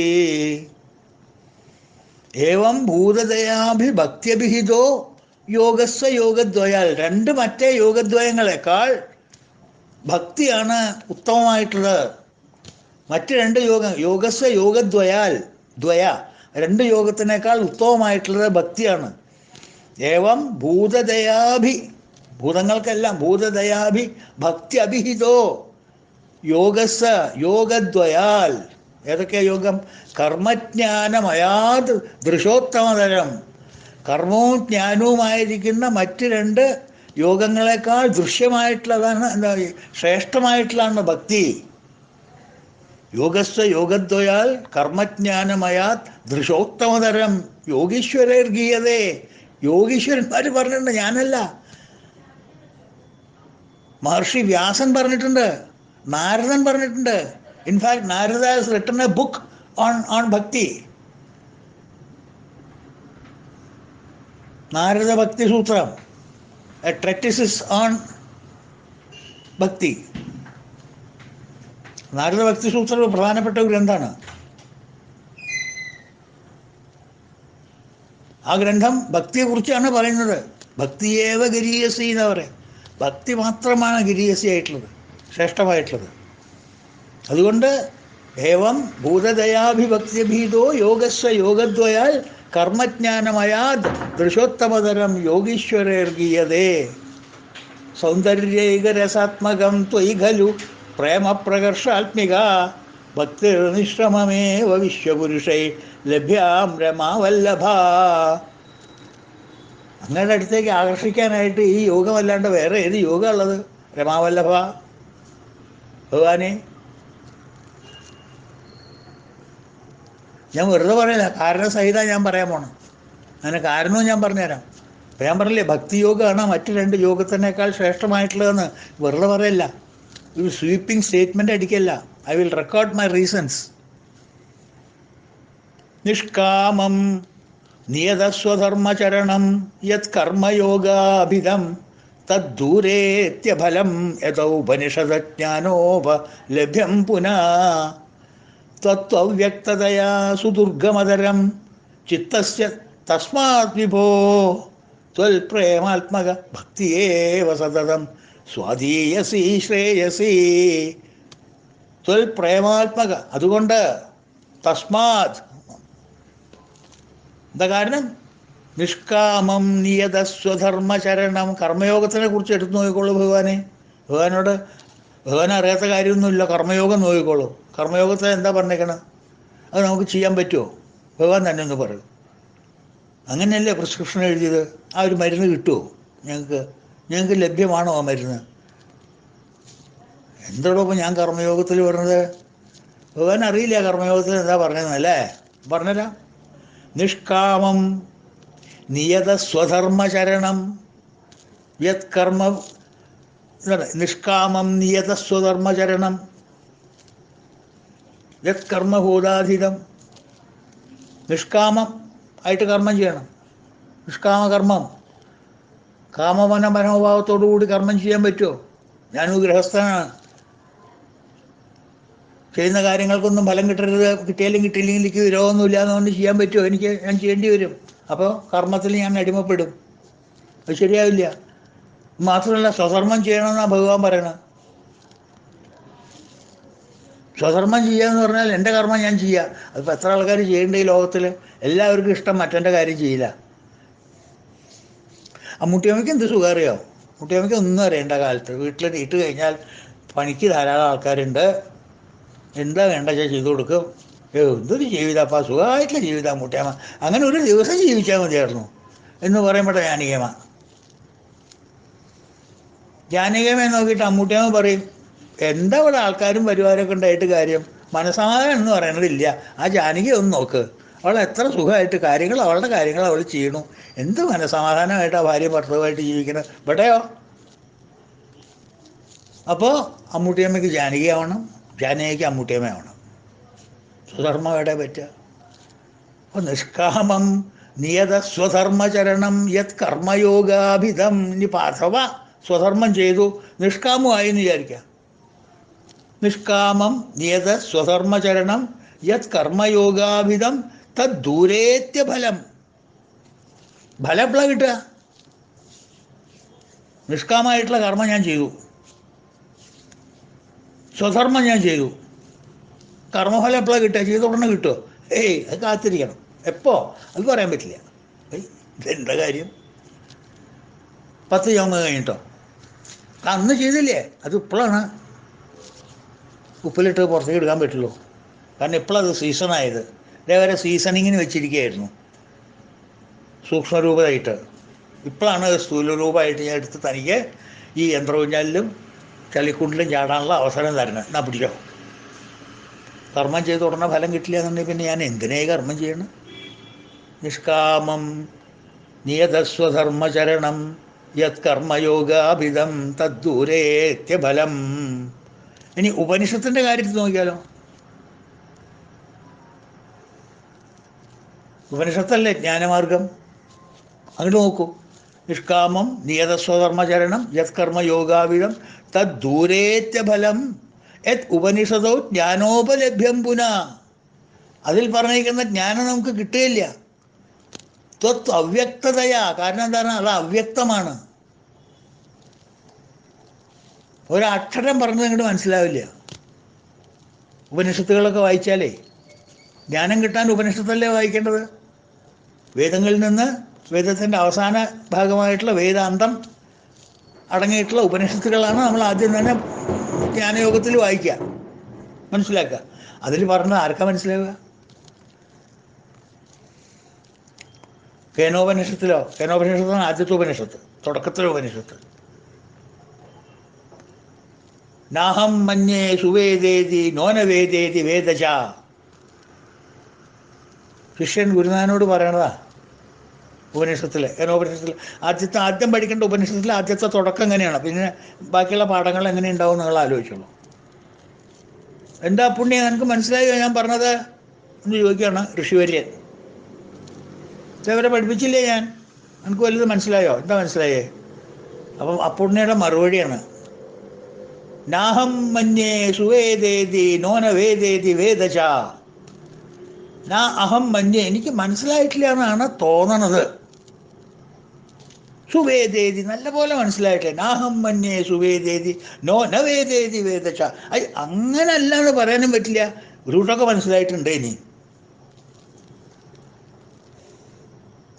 ഏവം ഭൂതദയാഭിഭക്ത്യഭിഹിതോ യോഗസ്സ യോഗദ്വയാൽ. 2 മറ്റേ യോഗദ്വയങ്ങളെക്കാൾ ഭക്തിയാണ് ഉത്തമമായിട്ടുള്ളത്. മറ്റ് 2 യോഗസ്സ യോഗദ്വയാൽ 2 യോഗത്തിനേക്കാൾ ഉത്തമമായിട്ടുള്ളത് ഭക്തിയാണ്. ഏവം ഭൂതങ്ങൾക്കെല്ലാം ഭൂതദയാഭി ഭക്തി അഭിഹിതോ യോഗസ്സ യോഗദ്വയാൽ. ഏതൊക്കെ യോഗം? കർമ്മജ്ഞാനമയാത് ദൃശോത്തമതരം. കർമ്മവും ജ്ഞാനവുമായിരിക്കുന്ന മറ്റ് 2 യോഗങ്ങളെക്കാൾ ദൃശ്യമായിട്ടുള്ളതാണ്, എന്താ ശ്രേഷ്ഠമായിട്ടുള്ളതാണ് ഭക്തി. യോഗസ്സ യോഗദ്വയാൽ കർമ്മജ്ഞാനമയാത് ദൃശോത്തമതരം യോഗീശ്വരർഗീയതേ. യോഗീശ്വരന്മാർ പറഞ്ഞിട്ടുണ്ട്, ഞാനല്ല. മഹർഷി വ്യാസൻ പറഞ്ഞിട്ടുണ്ട്, നാരദൻ പറഞ്ഞിട്ടുണ്ട്. In fact Narada has written A book on ഭക്തി. നാരദ ഭക്തി സൂത്രം, എ ട്രെറ്റിസിസ് ഓൺ ഭക്തി. നാരദ ഭക്തി സൂത്രം ഒരു പ്രധാനപ്പെട്ട ഒരു ഗ്രന്ഥമാണ്. ആ ഗ്രന്ഥം ഭക്തിയെക്കുറിച്ചാണ് പറയുന്നത്. ഭക്തിയേവ ഗരീയസി എന്ന് പറയും. ഭക്തി മാത്രമാണ് ഗരീയസി ആയിട്ടുള്ളത്, ശ്രേഷ്ഠമായിട്ടുള്ളത്. അതുകൊണ്ട് ഏവം ഭൂതദയാഭിഭക്തിഭീതോ യോഗസ്വ യോഗദ്വയാൽ കർമ്മജ്ഞാനമയാത് ദൃശോത്തമതരം യോഗീശ്വരർഗീയതേ. സൗന്ദര്യൈകരസാത്മകം ത്വയി ഖലു പ്രേമപ്രകർഷാത്മിക ഭക്തിർനിശ്രമമേവ വിശ്വപുരുഷൈ ലഭ്യാം രമാവല്ലഭ. അങ്ങയുടെ അടുത്തേക്ക് ആകർഷിക്കാനായിട്ട് ഈ യോഗമല്ലാണ്ട് വേറെ ഏത് യോഗ ഉള്ളത് രമാവല്ലഭ ഭഗവാനെ? ഞാൻ വെറുതെ പറയില്ല, കാരണസഹിതം ഞാൻ പറയാൻ പോണം. അങ്ങനെ കാരണവും ഞാൻ പറഞ്ഞുതരാം. അപ്പം ഞാൻ പറഞ്ഞില്ലേ, ഭക്തിയോഗമാണ് മറ്റു രണ്ട് യോഗത്തിനേക്കാൾ ശ്രേഷ്ഠമായിട്ടുള്ളതെന്ന് വെറുതെ പറയല്ല, ഒരു സ്വീപ്പിംഗ് സ്റ്റേറ്റ്മെൻ്റ് അടിക്കല്ല. I will record my reasons. നിഷ്കാമം നിയതസ്വധർമ്മചരണം യത് കർമ്മയോഗാഭിധം തദ്ദൂരേത്യഫലം യതോപനിഷദജ്ഞാനോപലഭ്യം പുനഃ തത്വവ്യക്തതയാ സുദുർഗമതരം ചിത്തസ്യ തസ്മാത് വിഭോ ത്വൽപ്രേമാത്മക ഭക്തിയേവ സതതം സ്വാധീയസി ശ്രേയസി. ത്വൽപ്രേമാത്മക, അതുകൊണ്ട് തസ്മാത്, എന്താ കാരണം? നിഷ്കാമം നിയതസ്വധർമ്മചരണം. കർമ്മയോഗത്തിനെ കുറിച്ച് എടുത്തു നോക്കിക്കോളൂ ഭഗവാനെ. ഭഗവാൻ അറിയാത്ത കാര്യമൊന്നുമില്ല. കർമ്മയോഗം നോക്കിക്കോളൂ. കർമ്മയോഗത്തിൽ എന്താ പറഞ്ഞേക്കണം? അത് നമുക്ക് ചെയ്യാൻ പറ്റുമോ? ഭഗവാൻ തന്നെ ഒന്ന് പറയും. അങ്ങനെയല്ലേ പ്രിസ്ക്രിപ്ഷൻ എഴുതിയത്? ആ ഒരു മരുന്ന് കിട്ടുമോ ഞങ്ങൾക്ക് ലഭ്യമാണോ ആ മരുന്ന്? എന്തോടൊപ്പം ഞാൻ കർമ്മയോഗത്തിൽ പറഞ്ഞത്? ഭഗവാൻ അറിയില്ല കർമ്മയോഗത്തിൽ എന്താ പറഞ്ഞതെന്നല്ലേ? പറഞ്ഞുതരാം. നിഷ്കാമം നിയതസ്വധർമ്മചരണം യത് കർമ്മ, നിഷ്കാമം നിയതസ്വധർമ്മചരണം യത് കർമ്മഭൂതാധിതം. നിഷ്കാമം ആയിട്ട് കർമ്മം ചെയ്യണം. നിഷ്കാമകർമ്മം, കാമവന മനോഭാവത്തോടു കൂടി കർമ്മം ചെയ്യാൻ പറ്റുമോ? ഞാനൊരു ഗൃഹസ്ഥനാണ്. ചെയ്യുന്ന കാര്യങ്ങൾക്കൊന്നും ഫലം കിട്ടരുത്, കിട്ടിയാലും കിട്ടിയില്ലെങ്കിൽ എനിക്ക് വിരോധമൊന്നുമില്ല എന്നുകൊണ്ട് ചെയ്യാൻ പറ്റുമോ? ഞാൻ ചെയ്യേണ്ടി വരും. അപ്പോൾ കർമ്മത്തിൽ ഞാൻ അടിമപ്പെടും. അത് ശരിയാവില്ല. മാത്രമല്ല സ്വധർമ്മം ചെയ്യണമെന്നാണ് ഭഗവാൻ പറയണത്. സ്വധർമ്മം ചെയ്യുക എന്ന് പറഞ്ഞാൽ എൻ്റെ കർമ്മം ഞാൻ ചെയ്യുക. അതിപ്പോൾ എത്ര ആൾക്കാർ ചെയ്യേണ്ട ഈ ലോകത്തിൽ? എല്ലാവർക്കും ഇഷ്ടം മറ്റൻ്റെ കാര്യം ചെയ്യില്ല. അമ്മൂട്ടിയമ്മയ്ക്ക് എന്ത് സുഖം അറിയോ? അമ്മൂട്ടിയമ്മയ്ക്ക് ഒന്നും അറിയേണ്ട കാലത്ത് വീട്ടിൽ ഇട്ട് കഴിഞ്ഞാൽ പണിക്ക് ധാരാളം ആൾക്കാരുണ്ട്, എന്താ വേണ്ട ചെയ്തു കൊടുക്കും. എന്തൊരു ജീവിതപ്പാ, സുഖമായിട്ടുള്ള ജീവിതം അമ്മൂട്ടിയമ്മ. അങ്ങനെ ഒരു ദിവസം ജീവിച്ചാൽ മതിയായിരുന്നു എന്ന് പറയുമ്പോഴേ ജാനകിയമ്മയെ നോക്കിയിട്ട് അമ്മൂട്ടിയമ്മ പറയും, എന്താ ഇവിടെ ആൾക്കാരും പരിവാരമൊക്കെ ഉണ്ടായിട്ട് കാര്യം? മനസ്സമാധാനം എന്ന് പറയണതില്ല. ആ ജാനകി ഒന്ന് നോക്ക്, അവൾ എത്ര സുഖമായിട്ട് അവളുടെ കാര്യങ്ങൾ അവൾ ചെയ്യണു. എന്ത് മനസ്സമാധാനമായിട്ട് ആ ഭാര്യ ഭർത്താവുമായിട്ട് ജീവിക്കണം. ഇവിടെയോ? അപ്പോൾ അമ്മൂട്ടിയമ്മയ്ക്ക് ജാനകിയാവണം, ജാനകിക്ക് അമ്മൂട്ടിയമ്മയാവണം. സ്വധർമ്മം എവിടെ പറ്റുക? അപ്പോൾ നിഷ്കാമം നിയതസ്വധർമ്മചരണം യത് കർമ്മയോഗാഭിധം. ഇനിയിപ്പോൾ അഥവാ സ്വധർമ്മം ചെയ്തു നിഷ്കാമമായി എന്ന് വിചാരിക്കുക. നിഷ്കാമം നിയത സ്വധർമ്മചരണം യത് കർമ്മയോഗാഭിധം തദ്ദൂരേത്യഫലം. ഫലം എപ്പോഴാണ് കിട്ടുക? നിഷ്കാമമായിട്ടുള്ള കർമ്മം ഞാൻ ചെയ്തു, സ്വധർമ്മം ഞാൻ ചെയ്തു, കർമ്മഫലം എപ്പോഴാണ് കിട്ടുക? ചെയ്ത ഉടനെ കിട്ടുമോ? അത് കാത്തിരിക്കണം. എപ്പോ? അത് പറയാൻ പറ്റില്ല. ഇതെന്താ കാര്യം? 10 യോമ കഴിഞ്ഞിട്ടോ? അന്ന് ചെയ്തില്ലേ? അത് ഇപ്പോഴാണ് ഉപ്പിലിട്ട് പുറത്തേക്ക് എടുക്കാൻ പറ്റുള്ളൂ. കാരണം ഇപ്പോഴത് സീസണായത്. ഇതേവരെ സീസണിങ്ങിന് വെച്ചിരിക്കുകയായിരുന്നു സൂക്ഷ്മരൂപമായിട്ട്. ഇപ്പോഴാണ് സ്ഥൂലരൂപമായിട്ട് ഞാൻ എടുത്ത് തനിക്ക് ഈ യന്ത്രകുഞ്ഞാലിലും ചളിക്കുണ്ടിലും ചാടാനുള്ള അവസരം തരണം. എന്നാ പിടിച്ചോ. കർമ്മം ചെയ്ത് ഉടനെ ഫലം കിട്ടില്ല എന്നുണ്ടെങ്കിൽ പിന്നെ ഞാൻ എന്തിനേ കർമ്മം ചെയ്യണം? നിഷ്കാമം നിയതസ്വധർമ്മചരണം യത് കർമ്മയോഗാഭിധം തദ്ദൂരേത്യഫലം. ഇനി ഉപനിഷത്തിൻ്റെ കാര്യത്തിൽ നോക്കിയാലോ? ഉപനിഷത്തല്ലേ ജ്ഞാനമാർഗം? അങ്ങോട്ട് നോക്കൂ. നിഷ്കാമം നിയതസ്വധർമ്മചരണം യത് കർമ്മയോഗാവിധം തദ്ദൂരേത്യഫലം യത് ഉപനിഷതോ ജ്ഞാനോപലഭ്യം പുനഃ. അതിൽ പറഞ്ഞിരിക്കുന്ന ജ്ഞാനം നമുക്ക് കിട്ടുകയില്ല. ത്വത് അവ്യക്തതയാ. കാരണം എന്താണ്? അത് അവ്യക്തമാണ്. ഒരക്ഷരം പറഞ്ഞത് ഇങ്ങോട്ട് മനസ്സിലാവില്ല. ഉപനിഷത്തുകളൊക്കെ വായിച്ചാലേ ജ്ഞാനം കിട്ടാൻ ഉപനിഷത്തല്ലേ വായിക്കേണ്ടത്? വേദങ്ങളിൽ നിന്ന് വേദത്തിൻ്റെ അവസാന ഭാഗമായിട്ടുള്ള വേദാന്തം അടങ്ങിയിട്ടുള്ള ഉപനിഷത്തുകളാണ് നമ്മൾ ആദ്യം തന്നെ ജ്ഞാനയോഗത്തിൽ വായിക്കുക, മനസ്സിലാക്കുക. അതിൽ പറഞ്ഞത് ആർക്കാ മനസ്സിലാവുക? കേനോപനിഷത്താണ് ആദ്യത്തെ ഉപനിഷത്ത്, തുടക്കത്തിലെ ഉപനിഷത്ത്. നാഹം മന്യേ സുവേദേതി നോനവേദേതി വേദച. ശിഷ്യൻ ഗുരുനാഥനോട് പറയണതാ ഉപനിഷത്തിൽ, കേനോപനിഷത്തിൽ. ആദ്യം പഠിക്കേണ്ട ഉപനിഷത്തിൽ ആദ്യത്തെ തുടക്കം എങ്ങനെയാണ്, പിന്നെ ബാക്കിയുള്ള പാഠങ്ങൾ എങ്ങനെ ഉണ്ടാവും നിങ്ങൾ ആലോചിച്ചോളൂ. എന്താ പുണ്യം, എനിക്ക് മനസ്സിലായോ ഞാൻ പറഞ്ഞത് എന്ന് ചോദിക്കുകയാണ് ഋഷിവര്യൻ. ഇതേവരെ പഠിപ്പിച്ചില്ലേ ഞാൻ, എനിക്ക് വലുത് മനസ്സിലായോ? എന്താ മനസ്സിലായേ? അപ്പം അപ്പുണ്യയുടെ മറുപടിയാണ് നാഹം മന്യേ സുവേദേതി നോനവേദേതി വേദച. നാ അഹം മന്യേ, എനിക്ക് മനസ്സിലായിട്ടില്ല എന്നാണ് തോന്നണത്. സുവേദേതി, നല്ല പോലെ മനസ്സിലായിട്ടില്ല. നാഹം മന്യേ സുവേദേതി നോനവേദേതി വേദച. അങ്ങനല്ല എന്ന് പറയാനും പറ്റില്ല, ഒരുകൂട്ടൊക്കെ മനസ്സിലായിട്ടുണ്ട്. ഇനി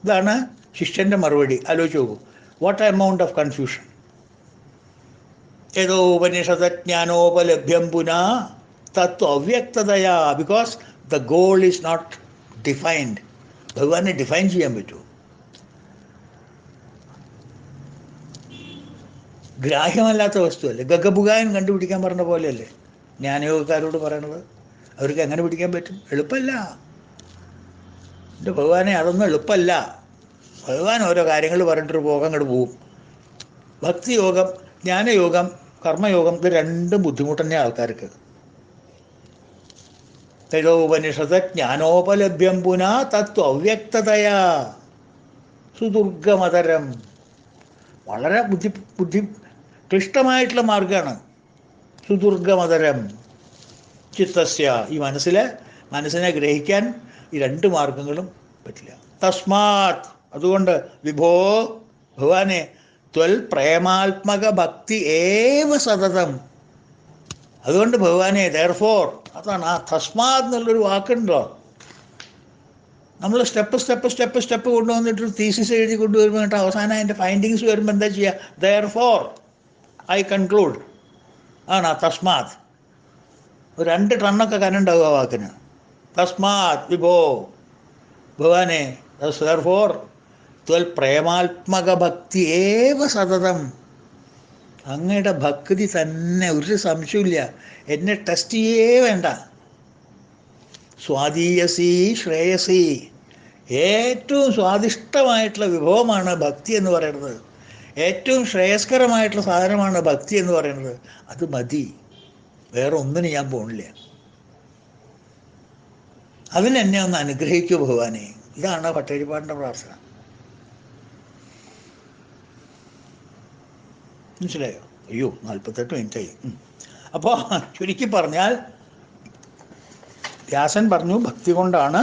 ഇതാണ് ശിഷ്യന്റെ മറുപടി. ആലോചിച്ച് നോക്കൂ, വാട്ട് എമൗണ്ട് ഓഫ് കൺഫ്യൂഷൻ. ഏതോ ഉപനിഷതജ്ഞാനോപലഭ്യം പുനാ തത്വ അവ്യക്തതയാ. Because the goal is not defined. ഭഗവാനെ ഡിഫൈൻ ചെയ്യാൻ പറ്റുമോ? ഗ്രാഹ്യമല്ലാത്ത വസ്തുവല്ലേ. ഗഗബുഗായൻ കണ്ടുപിടിക്കാൻ പറഞ്ഞ പോലെയല്ലേ ജ്ഞാനയോഗക്കാരോട് പറയണത്. അവർക്ക് എങ്ങനെ പിടിക്കാൻ പറ്റും? എളുപ്പമല്ല എൻ്റെ ഭഗവാനെ, അതൊന്നും എളുപ്പമല്ല. ഭഗവാൻ ഓരോ കാര്യങ്ങൾ പറഞ്ഞിട്ട് പോകാൻ അങ്ങോട്ട് പോവും. ഭക്തിയോഗം, ജ്ഞാനയോഗം, കർമ്മയോഗം, ഇത് രണ്ടും ബുദ്ധിമുട്ട് തന്നെ ആൾക്കാർക്ക്. തൈലോപനിഷത്ത് ജ്ഞാനോപലഭ്യം പുനാ തത്വ അവ്യക്തതയാ സുദുർഗമതരം. വളരെ ബുദ്ധി ക്ലിഷ്ടമായിട്ടുള്ള മാർഗമാണ്. സുദുർഗമതരം ചിത്തസ്യ, ഈ മനസ്സിനെ ഗ്രഹിക്കാൻ ഈ രണ്ട് മാർഗങ്ങളും പറ്റില്ല. തസ്മാത്, അതുകൊണ്ട് വിഭോ ഭഗവാനെ, ത്വൽ പ്രേമാത്മക ഭക്തി ഏവ സതതം. അതുകൊണ്ട് ഭഗവാനെ, ദെയർഫോർ, അതാണ് ആ തസ്മാത് എന്നുള്ളൊരു വാക്കുണ്ടല്ലോ. നമ്മൾ സ്റ്റെപ്പ് കൊണ്ടുവന്നിട്ട് തീസിസ് എഴുതി കൊണ്ടുവരുമ്പോൾ കേട്ടോ, അവസാനം അതിൻ്റെ ഫൈൻഡിങ്സ് വരുമ്പോൾ എന്താ ചെയ്യുക? ദെയർഫോർ ഐ കൺക്ലൂഡ് ആണ് ആ തസ്മാത്. ഒരു 2 ടണ്ണൊക്കെ കനുണ്ടാവുക ആ വാക്കിന്. തസ്മാത് വിഭോ ഭഗവാനെ, ദെയർഫോർ ത്വൽ പ്രേമാത്മക ഭക്തി ഏവ സതതം. അങ്ങയുടെ ഭക്തി തന്നെ, ഒരു സംശയമില്ല, എന്നെ ടെസ്റ്റ് ചെയ്യേ വേണ്ട. സ്വാദീയസി ശ്രേയസി, ഏറ്റവും സ്വാദിഷ്ടമായിട്ടുള്ള വിഭവമാണ് ഭക്തി എന്ന് പറയുന്നത്. ഏറ്റവും ശ്രേയസ്കരമായിട്ടുള്ള സാധനമാണ് ഭക്തി എന്ന് പറയുന്നത്. അത് മതി, വേറെ ഒന്നിനും ഞാൻ പോണില്ല. അതിനെന്നെ ഒന്ന് അനുഗ്രഹിക്കൂ ഭഗവാനെ. ഇതാണ് ഭട്ടതിരിപ്പാടിൻ്റെ പ്രാർത്ഥന. മനസ്സിലായോ? അയ്യോ, 48 മിനിറ്റായി. അപ്പോൾ ചുരുക്കി പറഞ്ഞാൽ വ്യാസൻ പറഞ്ഞു, ഭക്തി കൊണ്ടാണ്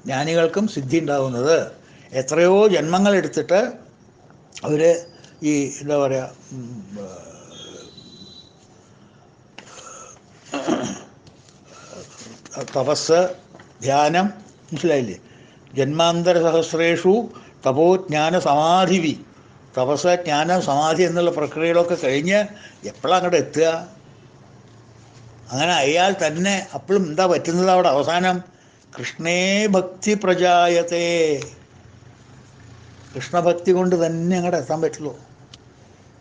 ജ്ഞാനികൾക്കും സിദ്ധി ഉണ്ടാകുന്നത്. എത്രയോ ജന്മങ്ങളെടുത്തിട്ട് അവർ ഈ എന്താ പറയുക, തപസ്, ധ്യാനം, മനസ്സിലായില്ലേ? ജന്മാന്തര സഹസ്രേഷു തപോജ്ഞാന സമാധിവി. തപസ്, ജ്ഞാനം, സമാധി എന്നുള്ള പ്രക്രിയകളൊക്കെ കഴിഞ്ഞ് എപ്പോഴാണ് അങ്ങോട്ട് എത്തുക? അങ്ങനെ അയാൾ തന്നെ അപ്പോഴും എന്താ പറ്റുന്നത്? അവിടെ അവസാനം കൃഷ്ണേ ഭക്തി പ്രജായത്തെ, കൃഷ്ണഭക്തി കൊണ്ട് തന്നെ അങ്ങോട്ട് എത്താൻ പറ്റുള്ളൂ.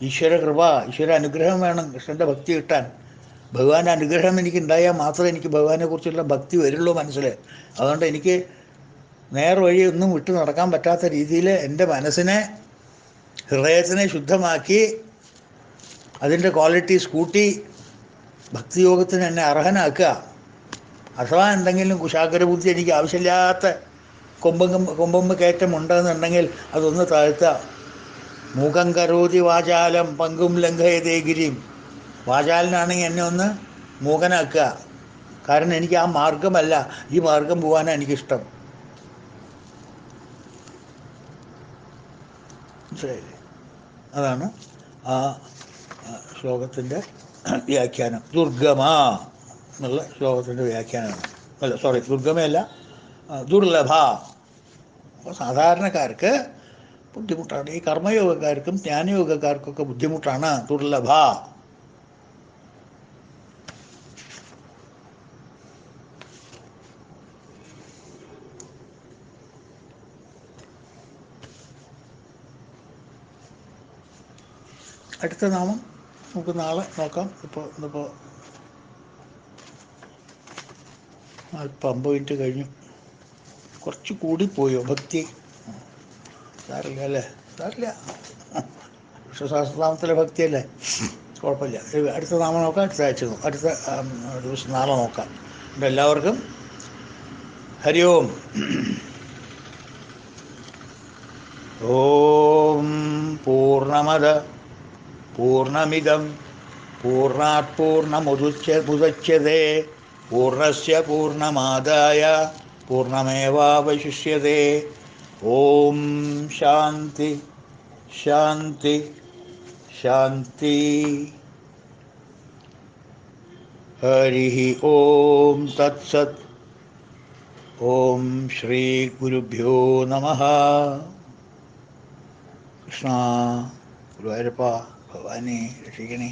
ഈശ്വര കൃപ, ഈശ്വര അനുഗ്രഹം വേണം കൃഷ്ണൻ്റെ ഭക്തി കിട്ടാൻ. ഭഗവാന്റെ അനുഗ്രഹം എനിക്ക് ഉണ്ടായാൽ മാത്രമേ എനിക്ക് ഭഗവാനെ കുറിച്ചുള്ള ഭക്തി വരുള്ളൂ മനസ്സിൽ. അതുകൊണ്ട് എനിക്ക് നേർവഴി ഒന്നും വിട്ടു നടക്കാൻ പറ്റാത്ത രീതിയിൽ എൻ്റെ മനസ്സിനെ, ഹൃദയത്തിനെ ശുദ്ധമാക്കി അതിൻ്റെ ക്വാളിറ്റീസ് കൂട്ടി ഭക്തിയോഗത്തിന് എന്നെ അർഹനാക്കുക. അഥവാ എന്തെങ്കിലും കുശാഗ്ര ബുദ്ധി എനിക്ക് ആവശ്യമില്ലാത്ത കൊമ്പുമ്പ് കയറ്റം ഉണ്ടെന്നുണ്ടെങ്കിൽ അതൊന്ന് താഴ്ത്തുക. മൂകം കരോതി വാചാലം പങ്കും ലംഘയതേ ഗിരിം. വാചാലനാണെങ്കിൽ എന്നെ ഒന്ന് മൂകനാക്കുക. കാരണം എനിക്ക് ആ മാർഗമല്ല, ഈ മാർഗം പോകാനാണ് എനിക്കിഷ്ടം. മനസ്സിലായില്ലേ? അതാണ് ആ ശ്ലോകത്തിൻ്റെ വ്യാഖ്യാനം. ദുർഗമ എന്നുള്ള ശ്ലോകത്തിൻ്റെ വ്യാഖ്യാനമാണ്. ദുർഗമയല്ല, ദുർലഭ. അപ്പോൾ സാധാരണക്കാർക്ക് ബുദ്ധിമുട്ടാണ്. ഈ കർമ്മയോഗക്കാർക്കും ജ്ഞാനയോഗക്കാർക്കൊക്കെ ബുദ്ധിമുട്ടാണ്, ദുർലഭ. അടുത്ത നാമം നമുക്ക് നാളെ നോക്കാം. ഇന്നിപ്പോൾ അല്പം 50 മിനിറ്റ് കഴിഞ്ഞു. കുറച്ച് കൂടിപ്പോയോ ഭക്തി? സാറില്ല അല്ലേ? സാറില്ല, വിശ്വസഹസ്രനാമത്തിലെ ഭക്തിയല്ലേ, കുഴപ്പമില്ല. അടുത്ത നാമം നോക്കാം, അടുത്ത ആഴ്ച നോക്കാം, അടുത്ത ദിവസം നാളെ നോക്കാം. എല്ലാവർക്കും ഹരി ഓം. ഓം പൂർണ്ണമദ പൂർണ്ണമിദം പൂർണ്ണാത് പൂർണ്ണമുദച്യതേ പൂർണ്ണസ്യ പൂർണ്ണമാദായ പൂർണ്ണമേവാവശിഷ്യതേ. ഓം ശാന്തി ശാന്തി ശാന്തി. ഹരി ഓം തത്സത്. ഓം ശ്രീ ഗുരുഭ്യോ നമഃ. കൃഷ്ണ, ഗുരുവായൂരപ്പ, ഭഗവാനെ രക്ഷിക്കണേ.